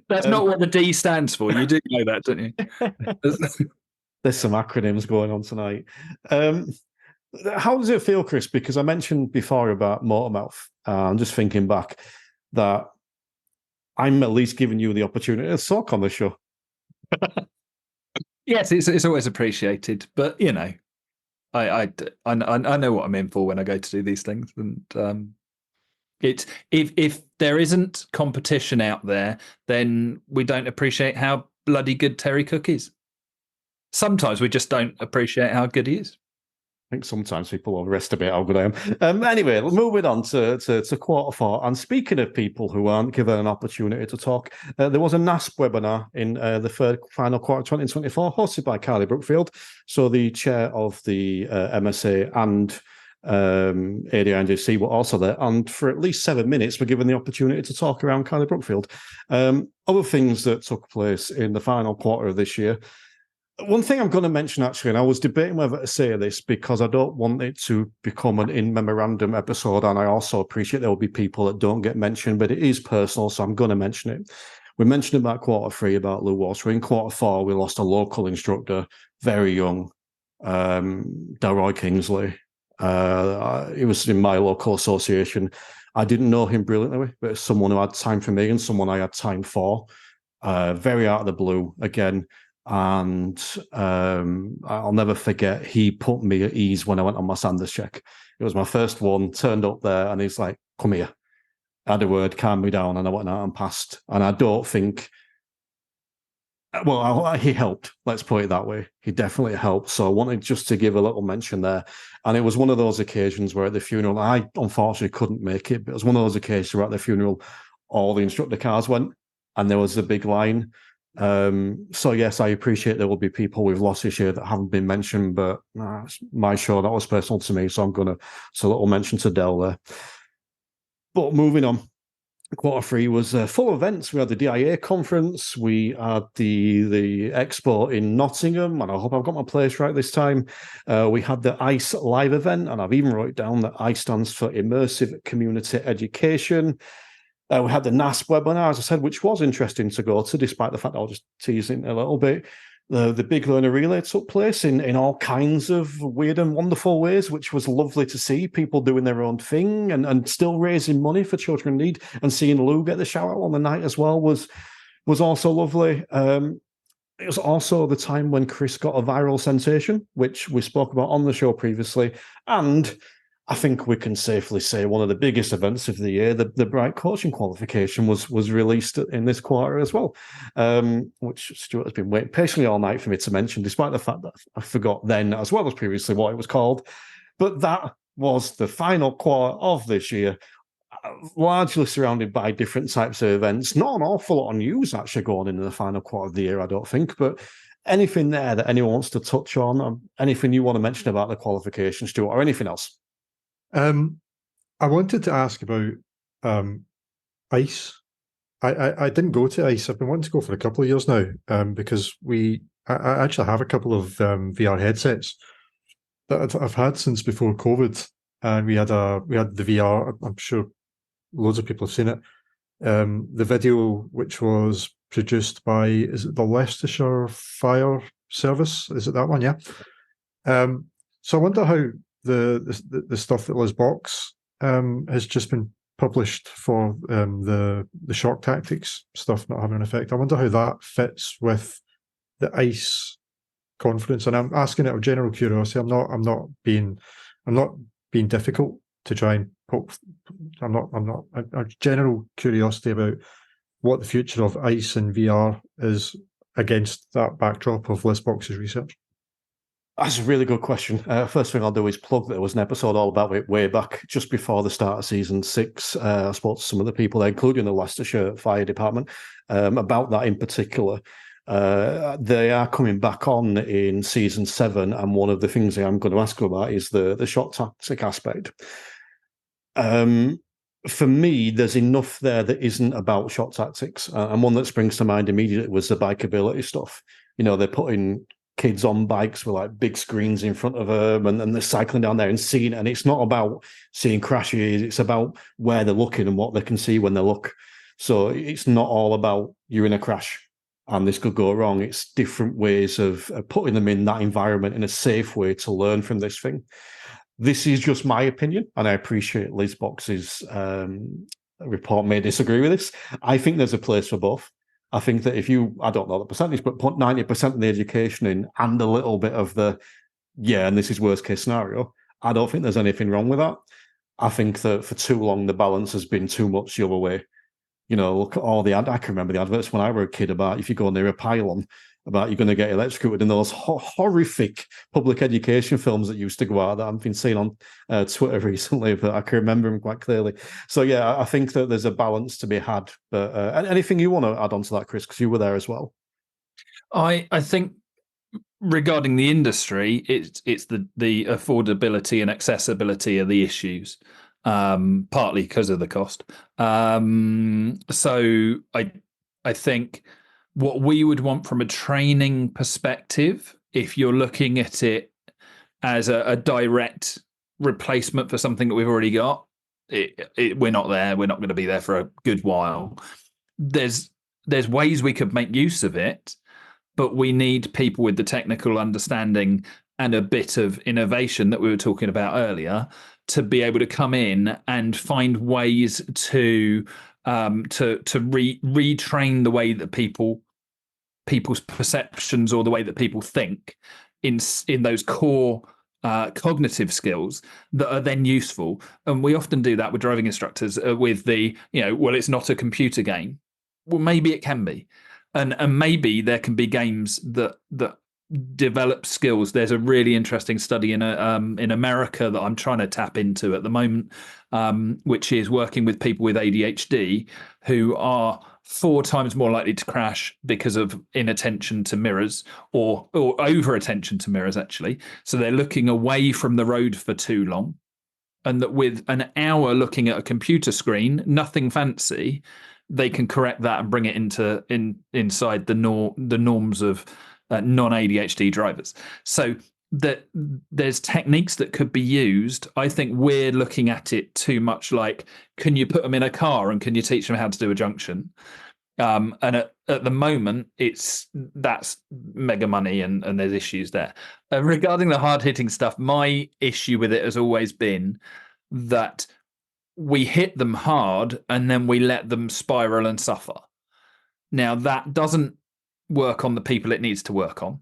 That's not what the D stands for. You do know that, don't you? There's some acronyms going on tonight. How does it feel, Chris? Because I mentioned before about Motormouth. I'm just thinking back that I'm at least giving you the opportunity to talk on the show. Yes, it's always appreciated, but I know what I'm in for when I go to do these things, and it's if there isn't competition out there, then we don't appreciate how bloody good Terry Cook is. Sometimes we just don't appreciate how good he is. I think sometimes people overestimate how good I am. Anyway, moving on to quarter four. And speaking of people who aren't given an opportunity to talk, there was a NASP webinar in the final quarter of 2024, hosted by Carly Brookfield. So the chair of the MSA and ADINJC were also there. And for at least 7 minutes, we're given the opportunity to talk around Carly Brookfield. Other things that took place in the final quarter of this year. One thing I'm going to mention, actually, and I was debating whether to say this because I don't want it to become an in memorandum episode, and I also appreciate there will be people that don't get mentioned, but it is personal, so I'm going to mention it. We mentioned about quarter three about Lou Water. In quarter four, we lost a local instructor, very young, Delroy Kingsley. He was in my local association. I didn't know him brilliantly, but it's someone who had time for me and someone I had time for. Very out of the blue, again. And I'll never forget, he put me at ease when I went on my Sanders check. It was my first one, turned up there, and he's like, come here. I had a word, calmed me down, and I went out and passed. And I don't think, well, he helped, let's put it that way. He definitely helped. So I wanted just to give a little mention there. And it was one of those occasions where at the funeral, I unfortunately couldn't make it, but it was one of those occasions where at the funeral, all the instructor cars went, and there was a big line. So yes, I appreciate there will be people with losses here that haven't been mentioned, but it's my show, that was personal to me, so I'm gonna a little mention to Dell there. But moving on, quarter three was full events. We had the DIA conference, we had the expo in Nottingham, and I hope I've got my place right this time. We had the ICE live event, and I've even wrote down that ICE stands for Immersive Community Education. We had the NASP webinar, as I said, which was interesting to go to, despite the fact I'll just tease it a little bit. The Big Learner Relay took place in all kinds of weird and wonderful ways, which was lovely to see. People doing their own thing and still raising money for children in need. And seeing Lou get the shout out on the night as well was also lovely. It was also the time when Chris got a viral sensation, which we spoke about on the show previously. And I think we can safely say one of the biggest events of the year, the Bright Coaching Qualification, was released in this quarter as well, which Stuart has been waiting patiently all night for me to mention, despite the fact that I forgot then as well as previously what it was called. But that was the final quarter of this year, largely surrounded by different types of events. Not an awful lot of news actually going into the final quarter of the year, I don't think, but anything there that anyone wants to touch on, anything you want to mention about the qualification, Stuart, or anything else? I wanted to ask about ICE. I didn't go to ICE. I've been wanting to go for a couple of years now, because I actually have a couple of VR headsets that I've had since before COVID, and we had the VR. I'm sure loads of people have seen it. The video, which was produced by, is it the Leicestershire Fire Service? Is it that one? Yeah. So I wonder how the stuff that Liz Box has just been published for the shock tactics stuff not having an effect. I wonder how that fits with the ICE conference, and I'm asking it of general curiosity. I'm not being difficult to try and poke. I'm not a general curiosity about what the future of ICE and VR is against that backdrop of Liz Box's research. That's a really good question. First thing I'll do is plug that there was an episode all about it way back, just before the start of season 6. I spoke to some of the people there, including the Leicestershire Fire Department, about that in particular. They are coming back on in season 7, and one of the things I'm going to ask about is the shock tactic aspect. For me, there's enough there that isn't about shock tactics, and one that springs to mind immediately was the bikeability stuff. You know, they're putting kids on bikes with like big screens in front of them, and they're cycling down there and seeing, and it's not about seeing crashes, it's about where they're looking and what they can see when they look. So it's not all about you're in a crash and this could go wrong. It's different ways of putting them in that environment in a safe way to learn from this thing. This is just my opinion, and I appreciate Liz Box's report may disagree with this. I think there's a place for both. I think that if you, I don't know the percentage, but put 90% of the education in and a little bit of the, and this is worst case scenario, I don't think there's anything wrong with that. I think that for too long, the balance has been too much the other way. You know, look at all I can remember the adverts when I was a kid about if you go near a pylon, about you're going to get electrocuted, and those horrific public education films that used to go out that I've been seeing on Twitter recently, but I can remember them quite clearly. So, I think that there's a balance to be had. But anything you want to add on to that, Chris, because you were there as well? I think regarding the industry, it's the affordability and accessibility of the issues, partly because of the cost. So I think what we would want from a training perspective, if you're looking at it as a direct replacement for something that we've already got, we're not there. We're not going to be there for a good while. There's ways we could make use of it, but we need people with the technical understanding and a bit of innovation that we were talking about earlier to be able to come in and find ways to retrain the way that people's perceptions or the way that people think in those core cognitive skills that are then useful. And we often do that with driving instructors with the, well, it's not a computer game. Well, maybe it can be. And maybe there can be games that develop skills. There's a really interesting study in America that I'm trying to tap into at the moment, which is working with people with ADHD who are 4 times more likely to crash because of inattention to mirrors or over attention to mirrors, actually. So they're looking away from the road for too long. And that with an hour looking at a computer screen, nothing fancy, they can correct that and bring it inside the norms of non-ADHD drivers. So that there's techniques that could be used. I think we're looking at it too much like, can you put them in a car and can you teach them how to do a junction? And at the moment, that's mega money and there's issues there. Regarding the hard-hitting stuff, my issue with it has always been that we hit them hard and then we let them spiral and suffer. Now, that doesn't work on the people it needs to work on.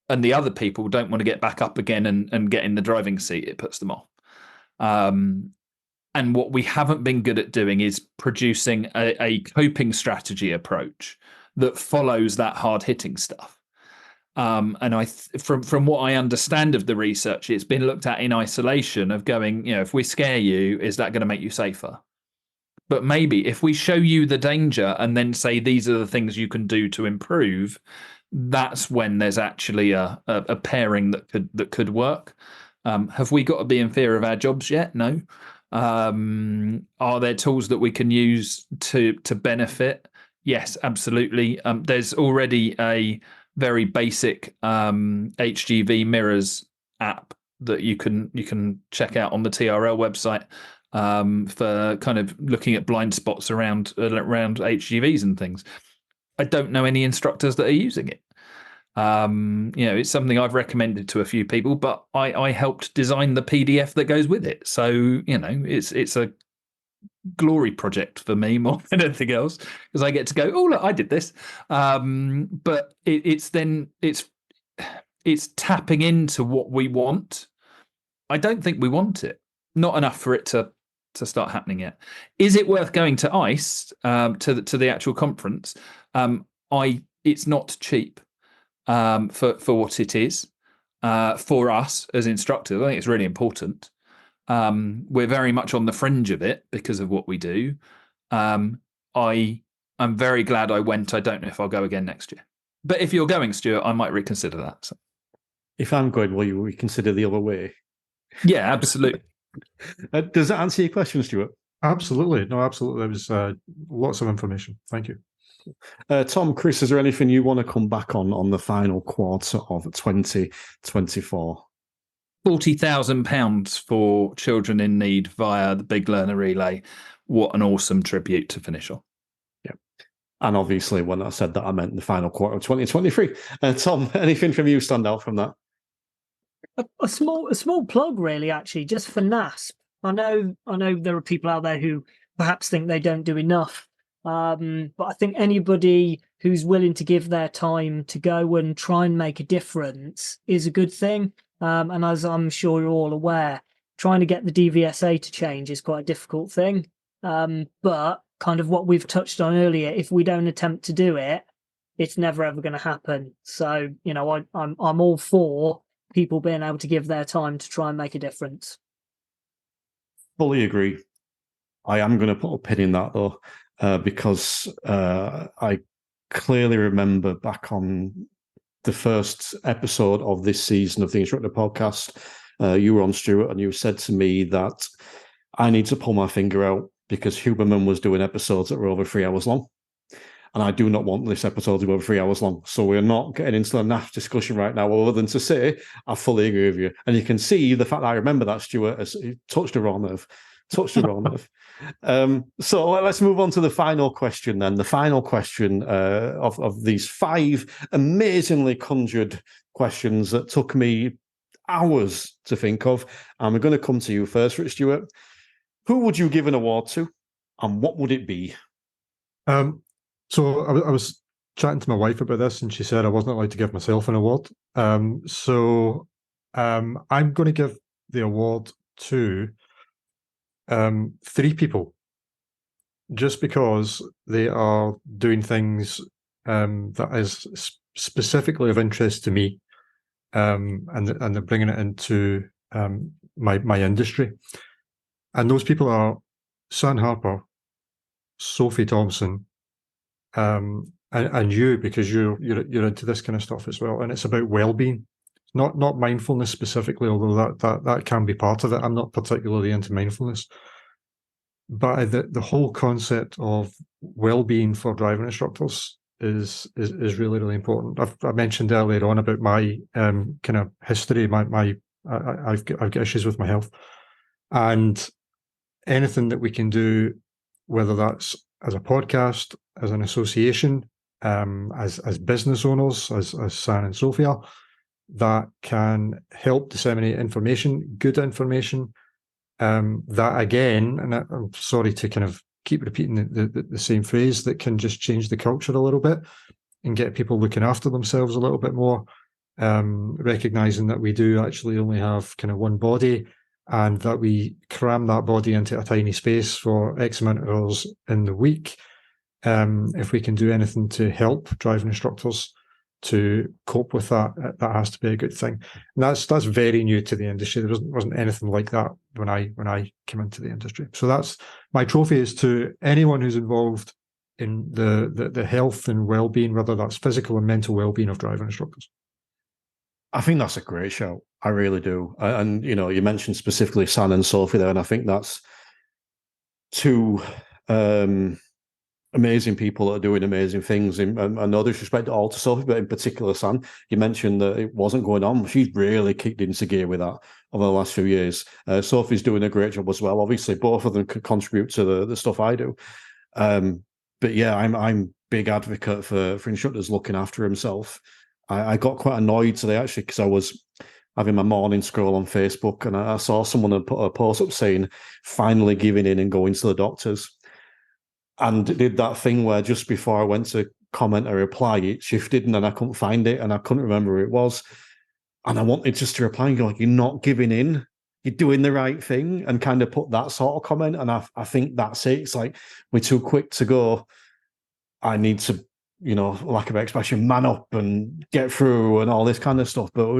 And the other people don't want to get back up again and get in the driving seat. It puts them off. And what we haven't been good at doing is producing a coping strategy approach that follows that hard-hitting stuff. And from what I understand of the research, it's been looked at in isolation of going, if we scare you, is that going to make you safer? But maybe if we show you the danger and then say these are the things you can do to improve, that's when there's actually a pairing that could work. Have we got to be in fear of our jobs yet? No. Are there tools that we can use to benefit? Yes, absolutely. There's already a very basic HGV mirrors app that you can check out on the TRL website for kind of looking at blind spots around HGVs and things. I don't know any instructors that are using it. It's something I've recommended to a few people, but I helped design the PDF that goes with it. So, it's a glory project for me more than anything else, because I get to go, oh, look, I did this. But it's tapping into what we want. I don't think we want it. Not enough for it to start happening yet. Is it worth going to ICE to the actual conference? It's not cheap. For what it is for us as instructors. I think it's really important. We're very much on the fringe of it because of what we do. I'm very glad I went. I don't know if I'll go again next year. But if you're going, Stuart, I might reconsider that. So. If I'm going, will you reconsider the other way? Yeah, absolutely. Does that answer your question, Stuart? Absolutely. No, absolutely. There was lots of information. Thank you. Tom, Chris, is there anything you want to come back on the final quarter of 2024? £40,000 for children in need via the Big Learner Relay. What an awesome tribute to finish on. Yeah. And obviously, when I said that, I meant the final quarter of 2023. Tom, anything from you stand out from that? A small plug, really, actually, just for NASP. I know there are people out there who perhaps think they don't do enough. But I think anybody who's willing to give their time to go and try and make a difference is a good thing. And as I'm sure you're all aware, trying to get the DVSA to change is quite a difficult thing. But kind of what we've touched on earlier, if we don't attempt to do it, it's never ever going to happen. So, I'm all for people being able to give their time to try and make a difference. Fully agree. I am going to put a pin in that, though. Because I clearly remember back on the first episode of this season of the Instructor Podcast, you were on, Stuart, and you said to me that I need to pull my finger out because Huberman was doing episodes that were over 3 hours long. And I do not want this episode to be over 3 hours long. So we're not getting into the NAF discussion right now, other than to say, I fully agree with you. And you can see the fact that I remember that, Stuart, has touched a raw nerve. So let's move on to the final question then. The final question of these 5 amazingly conjured questions that took me hours to think of. And we're going to come to you first, Rich Stewart. Who would you give an award to and what would it be? So I was chatting to my wife about this and she said I wasn't allowed to give myself an award. So I'm going to give the award to 3 people, just because they are doing things that is specifically of interest to me, and they're bringing it into my industry. And those people are San Harper, Sophie Thompson, and you, because you're into this kind of stuff as well. And it's about well-being, not mindfulness specifically, although that can be part of it. I'm not particularly into mindfulness, but the whole concept of well-being for driving instructors is really, really important. I mentioned earlier on about my kind of history. I've got issues with my health, and anything that we can do, whether that's as a podcast, as an association, as business owners, as San and Sophia, that can help disseminate information, good information. That again, and I'm sorry to kind of keep repeating the same phrase, that can just change the culture a little bit and get people looking after themselves a little bit more, recognizing that we do actually only have kind of one body, and that we cram that body into a tiny space for X amount of hours in the week. If we can do anything to help driving instructors to cope with that, that has to be a good thing. And that's very new to the industry. There wasn't anything like that when I came into the industry. So that's my trophy, is to anyone who's involved in the health and well-being, whether that's physical and mental well-being of driving instructors. I think that's a great show. I really do. And, you mentioned specifically San and Sophie there, and I think that's two amazing people that are doing amazing things. And no disrespect at all to Sophie, but in particular, San, you mentioned that it wasn't going on. She's really kicked into gear with that over the last few years. Sophie's doing a great job as well. Obviously, both of them could contribute to the stuff I do. But yeah, I'm big advocate for instructors looking after himself. I got quite annoyed today, actually, because I was having my morning scroll on Facebook, and I saw someone had put a post up saying, finally giving in and going to the doctors. And it did that thing where just before I went to comment or reply, it shifted, and then I couldn't find it, and I couldn't remember who it was. And I wanted just to reply and go, you're not giving in, you're doing the right thing, and kind of put that sort of comment. And I think that's it. It's like, we're too quick to go, I need to, lack of expression, man up and get through and all this kind of stuff. But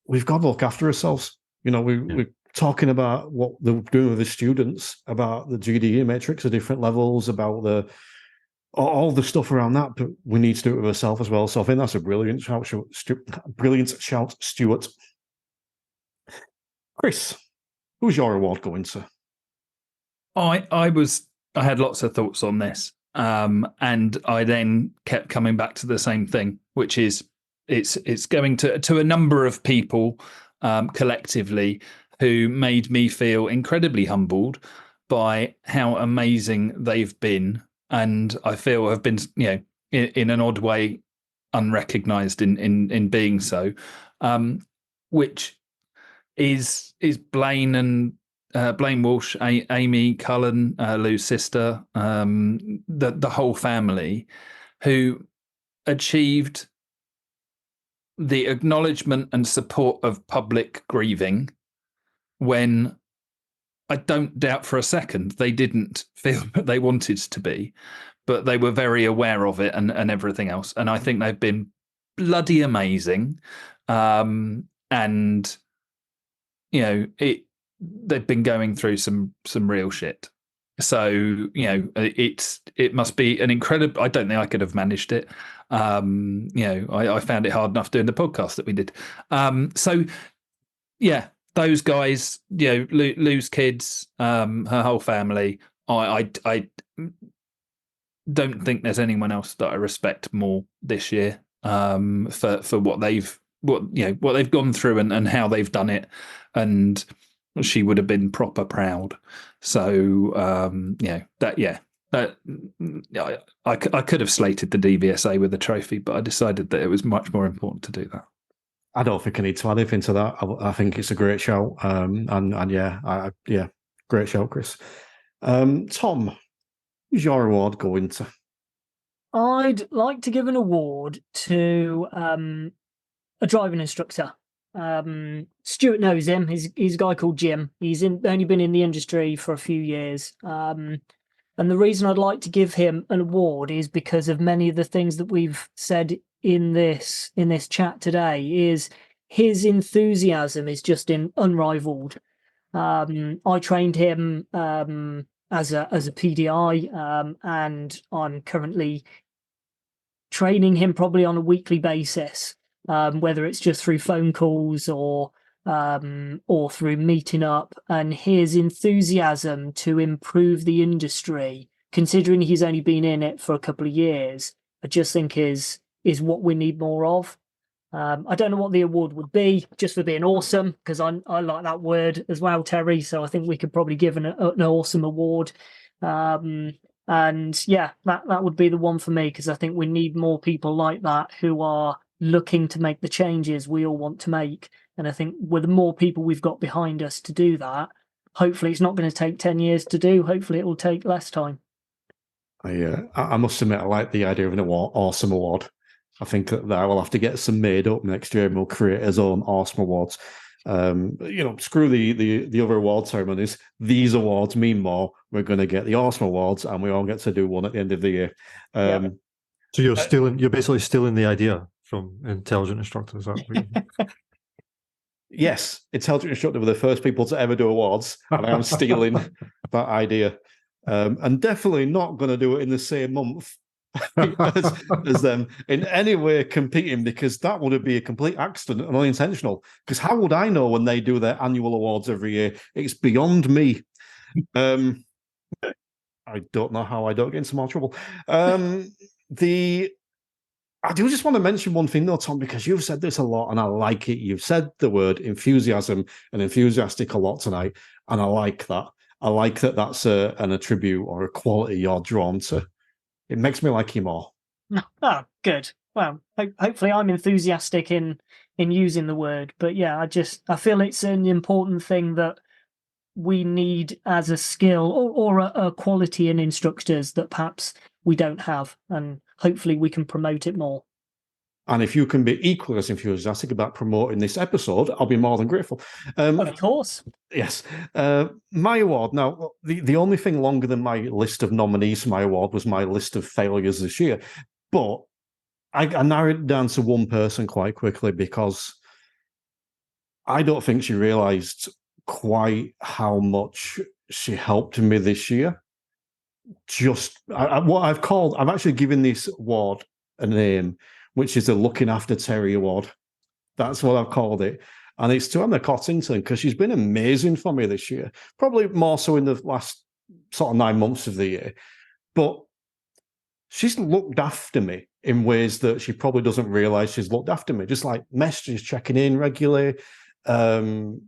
we've got to look after ourselves. We're talking about what they're doing with the students, about the GDE matrix, the different levels, about all the stuff around that, but we need to do it with ourselves as well. So I think that's a brilliant shout, Stewart. Chris, who's your award going to? I had lots of thoughts on this. And I then kept coming back to the same thing, which is it's going to a number of people collectively who made me feel incredibly humbled by how amazing they've been, and I feel have been, in an odd way, unrecognised in being so, which is Blaine and Blaine Walsh, Amy Cullen, Lou's sister, the whole family, who achieved the acknowledgement and support of public grieving when I don't doubt for a second they didn't feel that they wanted to be, but they were very aware of it and everything else. And I think they've been bloody amazing. And, they've been going through some real shit. So, it must be an incredible, I don't think I could have managed it. I found it hard enough doing the podcast that we did. So yeah, those guys, Lou's kids, her whole family, I don't think there's anyone else that I respect more this year, for what they've gone through and how they've done it. And she would have been proper proud. So I could have slated the DVSA with a trophy, but I decided that it was much more important to do that. I don't think I need to add anything to that. I think it's a great show. Great show, Chris. Tom, who's your award going to? I'd like to give an award to a driving instructor. Stewart knows him. He's a guy called Jim. He's only been in the industry for a few years. And the reason I'd like to give him an award is because of many of the things that we've said in this chat today is his enthusiasm is just unrivaled. I trained him as a PDI, and I'm currently training him probably on a weekly basis, whether it's just through phone calls or through meeting up. And his enthusiasm to improve the industry, considering he's only been in it for a couple of years, I just think is what we need more of. I don't know what the award would be, just for being awesome, because I like that word as well, Terry. So I think we could probably give an awesome award. And yeah, that would be the one for me, because I think we need more people like that who are looking to make the changes we all want to make. And I think with the more people we've got behind us to do that, hopefully it's not going to take 10 years to do. Hopefully it will take less time. I must admit, I like the idea of an awesome award. I think that I will have to get some made up next year, and we'll create his own awesome awards. Screw the other award ceremonies. These awards mean more. We're going to get the awesome awards, and we all get to do one at the end of the year. So you're basically stealing the idea from Intelligent Instructor. Is that Yes, Intelligent Instructor were the first people to ever do awards, and I am stealing that idea. And definitely not going to do it in the same month as them in any way competing, because that would be a complete accident and unintentional. Because how would I know when they do their annual awards every year? It's beyond me. I don't know how I don't get into more trouble. I do just want to mention one thing though, Tom, because you've said this a lot and I like it. You've said the word enthusiasm and enthusiastic a lot tonight, and I like that. I like that that's an attribute or a quality you're drawn to. It makes me like you more. Oh, good. Well, hopefully I'm enthusiastic in using the word. But yeah, I feel it's an important thing that we need as a skill or a quality in instructors that perhaps we don't have. And hopefully we can promote it more. And if you can be equally as enthusiastic about promoting this episode, I'll be more than grateful. Of course. Yes. My award. Now, the only thing longer than my list of nominees for my award was my list of failures this year. But I narrowed it down to one person quite quickly, because I don't think she realised quite how much she helped me this year. I've actually given this award a name, which is the Looking After Terry Award. That's what I've called it. And it's to Emma Cottington, because she's been amazing for me this year, probably more so in the last sort of 9 months of the year. But she's looked after me in ways that she probably doesn't realise she's looked after me. Just like messages, checking in regularly, not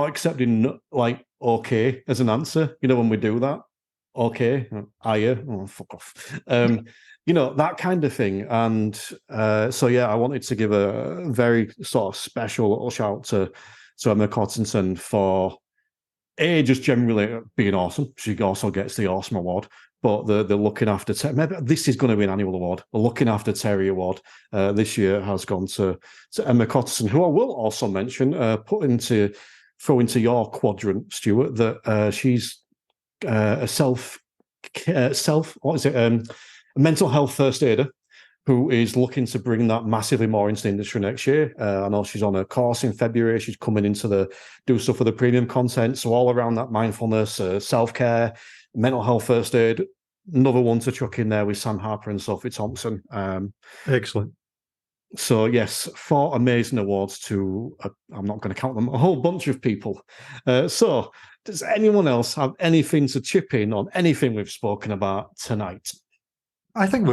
accepting like okay as an answer. You know, when we do that, okay, are you? Oh, fuck off. That kind of thing. And so, yeah, I wanted to give a very sort of special little shout to Emma Cottington for just generally being awesome. She also gets the Awesome Award, but the Looking After Terry, maybe this is going to be an annual award. The Looking After Terry Award this year has gone to Emma Cottington, who I will also mention, throw into your quadrant, Stewart, that she's a mental health first aider who is looking to bring that massively more into the industry next year. I know she's on a course in February. She's coming into do stuff for the premium content. So all around that mindfulness, self-care, mental health first aid. Another one to chuck in there with Sam Harper and Sophie Thompson. Excellent. So yes, 4 amazing awards to, I'm not going to count them, a whole bunch of people. So does anyone else have anything to chip in on anything we've spoken about tonight? I think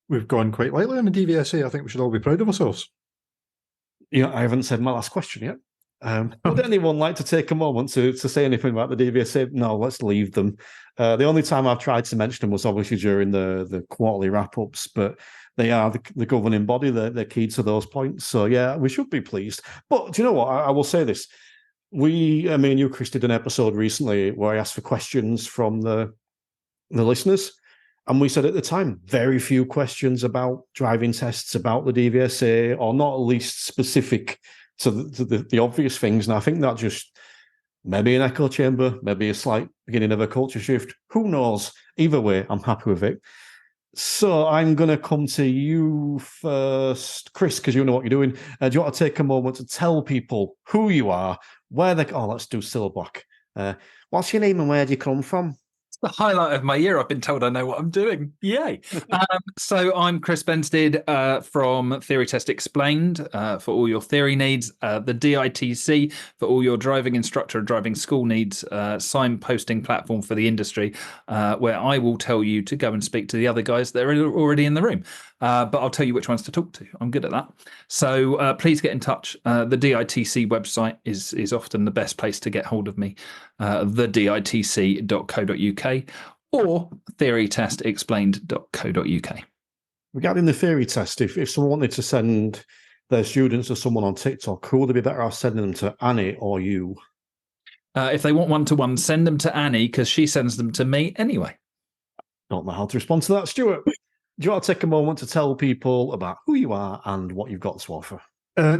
we've gone quite lightly on the DVSA. I think we should all be proud of ourselves. I haven't said my last question yet. Would anyone like to take a moment to say anything about the DVSA? No, let's leave them. The only time I've tried to mention them was obviously during the quarterly wrap-ups, but they are the governing body. They're key to those points. So, yeah, we should be pleased. But do you know what? I will say this. Me and you, Chris, did an episode recently where I asked for questions from the listeners. And we said at the time, very few questions about driving tests, about the DVSA, or not at least specific to the obvious things. And I think that just maybe an echo chamber, maybe a slight beginning of a culture shift. Who knows? Either way, I'm happy with it. So I'm going to come to you first, Chris, because you know what you're doing. Do you want to take a moment to tell people who you are, where they... Oh, let's do Still Black. What's your name and where do you come from? The highlight of my year. I've been told I know what I'm doing. Yay. So I'm Chris Benstead from Theory Test Explained for all your theory needs, the DITC for all your driving instructor and driving school needs, signposting platform for the industry, where I will tell you to go and speak to the other guys that are already in the room. But I'll tell you which ones to talk to. I'm good at that. So please get in touch. The DITC website is often the best place to get hold of me, theditc.co.uk or theorytestexplained.co.uk. Regarding the theory test, if someone wanted to send their students or someone on TikTok, who would they be better off sending them to, Annie or you? If they want one-to-one, send them to Annie because she sends them to me anyway. Don't know how to respond to that, Stuart. Do you want to take a moment to tell people about who you are and what you've got to offer?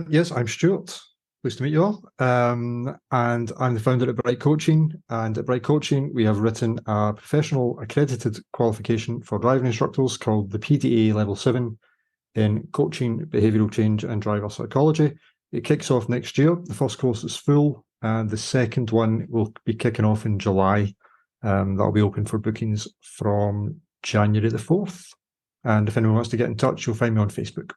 Yes, I'm Stewart. Pleased to meet you all. And I'm the founder at Bright Coaching. And at Bright Coaching, we have written a professional accredited qualification for driving instructors called the PDA Level 7 in coaching, behavioural change and driver psychology. It kicks off next year. The first course is full and the second one will be kicking off in July. That'll be open for bookings from January the 4th. And if anyone wants to get in touch, you'll find me on Facebook.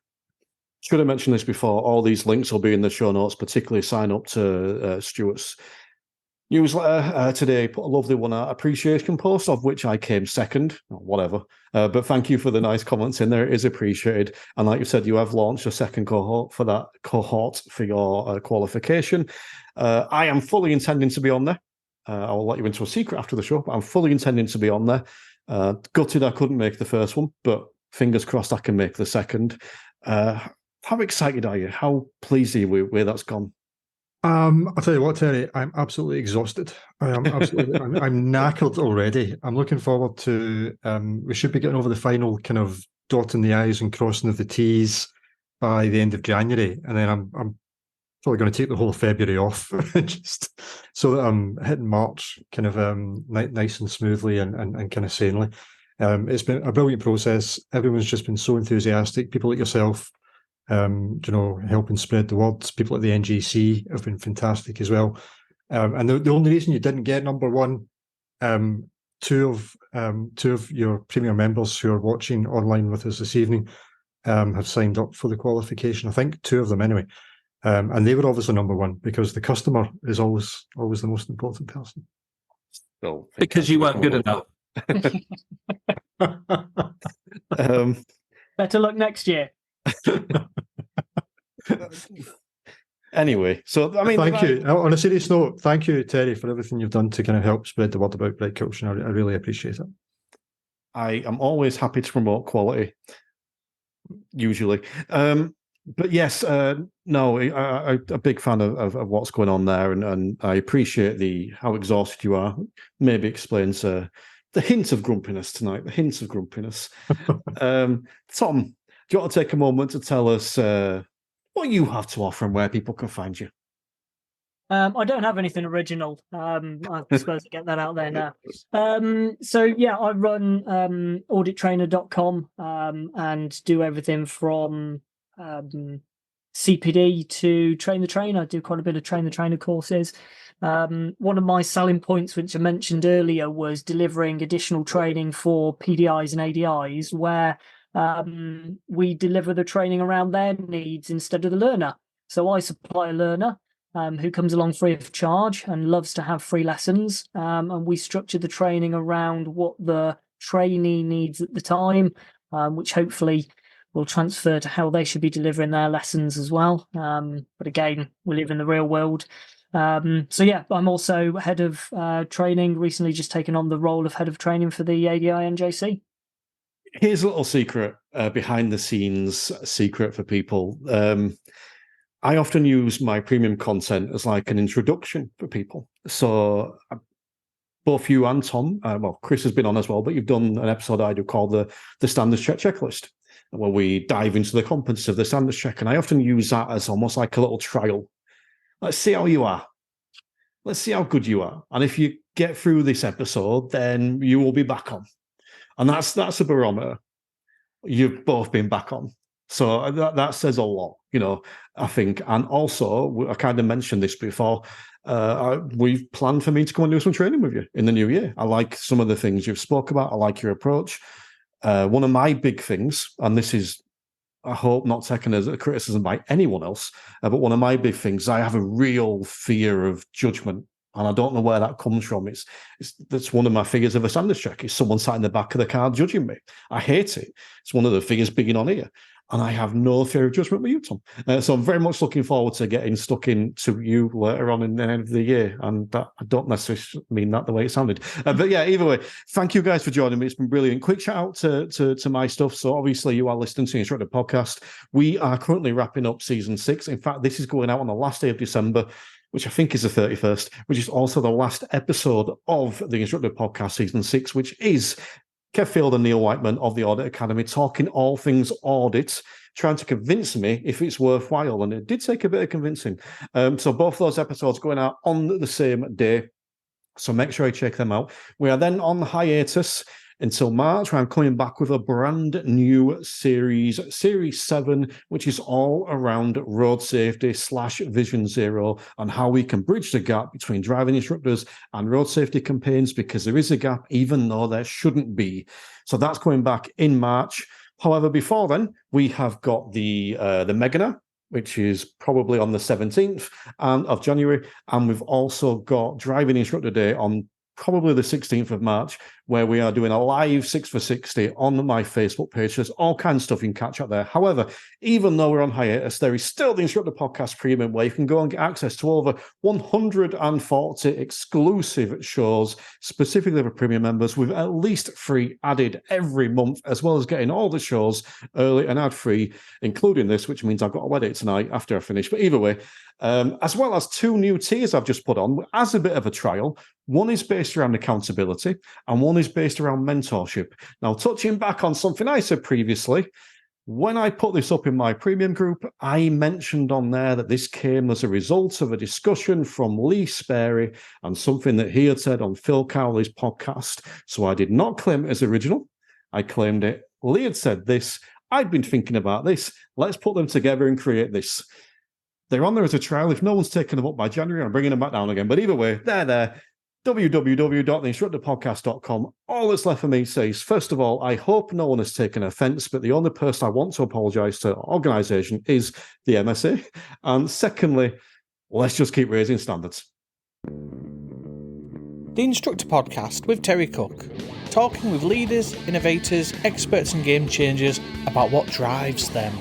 Should have mentioned this before. All these links will be in the show notes, particularly sign up to Stuart's newsletter today. Put a lovely one out, appreciation post, of which I came second, or whatever. But thank you for the nice comments in there. It is appreciated. And like you said, you have launched a second cohort for your qualification. I am fully intending to be on there. I will let you into a secret after the show, but I'm fully intending to be on there. Gutted I couldn't make the first one, but fingers crossed I can make the second. How excited are you? How pleased are you with where that's gone? I'll tell you what, Terry, I'm absolutely exhausted. I am absolutely, I'm knackered already. I'm looking forward to, we should be getting over the final kind of dotting the I's and crossing of the T's by the end of January. And then I'm probably going to take the whole of February off just so that I'm hitting March kind of nice and smoothly and kind of sanely. It's been a brilliant process. Everyone's just been so enthusiastic. People like yourself, helping spread the word. People at the NGC have been fantastic as well. And the only reason you didn't get number one, two of your premier members who are watching online with us this evening have signed up for the qualification. I think two of them anyway. And they were obviously number one because the customer is always the most important person. So, because you weren't good enough. Better luck next year. Anyway, so I mean, thank you. On a serious note, thank you, Terry, for everything you've done to kind of help spread the word about Bright Coaching. I really appreciate it. I am always happy to promote quality, usually. But yes, no, I'm a big fan of what's going on there, and I appreciate how exhausted you are. Maybe explains the hint of grumpiness tonight. The hints of grumpiness. Tom, do you want to take a moment to tell us what you have to offer and where people can find you? I don't have anything original. I'm supposed to get that out there now. So yeah, I run audittrainer.com and do everything from CPD to train the trainer. I do quite a bit of train the trainer courses. One of my selling points, which I mentioned earlier, was delivering additional training for PDIs and ADIs where we deliver the training around their needs instead of the learner. So I supply a learner who comes along free of charge and loves to have free lessons. And we structure the training around what the trainee needs at the time, which hopefully will transfer to how they should be delivering their lessons as well. But again, we live in the real world. So yeah, I'm also head of training, recently just taken on the role of head of training for the ADI NJC. Here's a little secret, behind the scenes secret for people. I often use my premium content as like an introduction for people. So both you and Tom, well, Chris has been on as well, but you've done an episode I do called the Standards Check Checklist, where we dive into the competency of the standards check. And I often use that as almost like a little trial. Let's see how you are. Let's see how good you are. And if you get through this episode, then you will be back on. And that's a barometer. you've both been back on. So that says a lot, I think. And also, I kind of mentioned this before, we've planned for me to come and do some training with you in the new year. I like some of the things you've spoke about. I like your approach. One of my big things, and this is, I hope, not taken as a criticism by anyone else, but one of my big things, I have a real fear of judgment. And I don't know where that comes from. That's one of my fears of a standards check. Is someone sat in the back of the car judging me? I hate it. It's one of the fears being on here. And I have no fear of judgment with you, Tom. So I'm very much looking forward to getting stuck into you later on in the end of the year. And that, I don't necessarily mean that the way it sounded. But yeah, either way, thank you guys for joining me. It's been brilliant. Quick shout out to my stuff. So obviously you are listening to the Instructor Podcast. We are currently wrapping up season 6. In fact, this is going out on the last day of December, which I think is the 31st, which is also the last episode of the Instructor Podcast season 6, which is Kev Field and Neil Whiteman of the Audit Academy talking all things audit, trying to convince me if it's worthwhile. And it did take a bit of convincing. So both those episodes going out on the same day. So make sure you check them out. We are then on hiatus until March, where I'm coming back with a brand new series, Series 7, which is all around road safety / Vision Zero and how we can bridge the gap between driving instructors and road safety campaigns, because there is a gap, even though there shouldn't be. So that's coming back in March. However, before then, we have got the Meganar, which is probably on the 17th of January. And we've also got Driving Instructor Day on probably the 16th of March, where we are doing a live 6 for 60 on my Facebook page. There's all kinds of stuff you can catch up there. However, even though we're on hiatus, there is still the Instructor Podcast Premium, where you can go and get access to over 140 exclusive shows, specifically for premium members, with at least 3 added every month, as well as getting all the shows early and ad-free, including this, which means I've got to edit tonight after I finish. But either way, as well as 2 new tiers I've just put on as a bit of a trial. One is based around accountability, and one is based around mentorship. Now, touching back on something I said previously, when I put this up in my premium group, I mentioned on there that this came as a result of a discussion from Lee Sperry and something that he had said on Phil Cowley's podcast. So I did not claim it as original. I claimed it. Lee had said this. I'd been thinking about this. Let's put them together and create this. They're on there as a trial. If no one's taken them up by January, I'm bringing them back down again. But either way, they're there. www.theinstructorpodcast.com. All that's left for me to say is, first of all, I hope no one has taken offence, but the only person I want to apologise to, organisation, is the MSA. And secondly, let's just keep raising standards. The Instructor Podcast with Terry Cook, talking with leaders, innovators, experts and game changers about what drives them.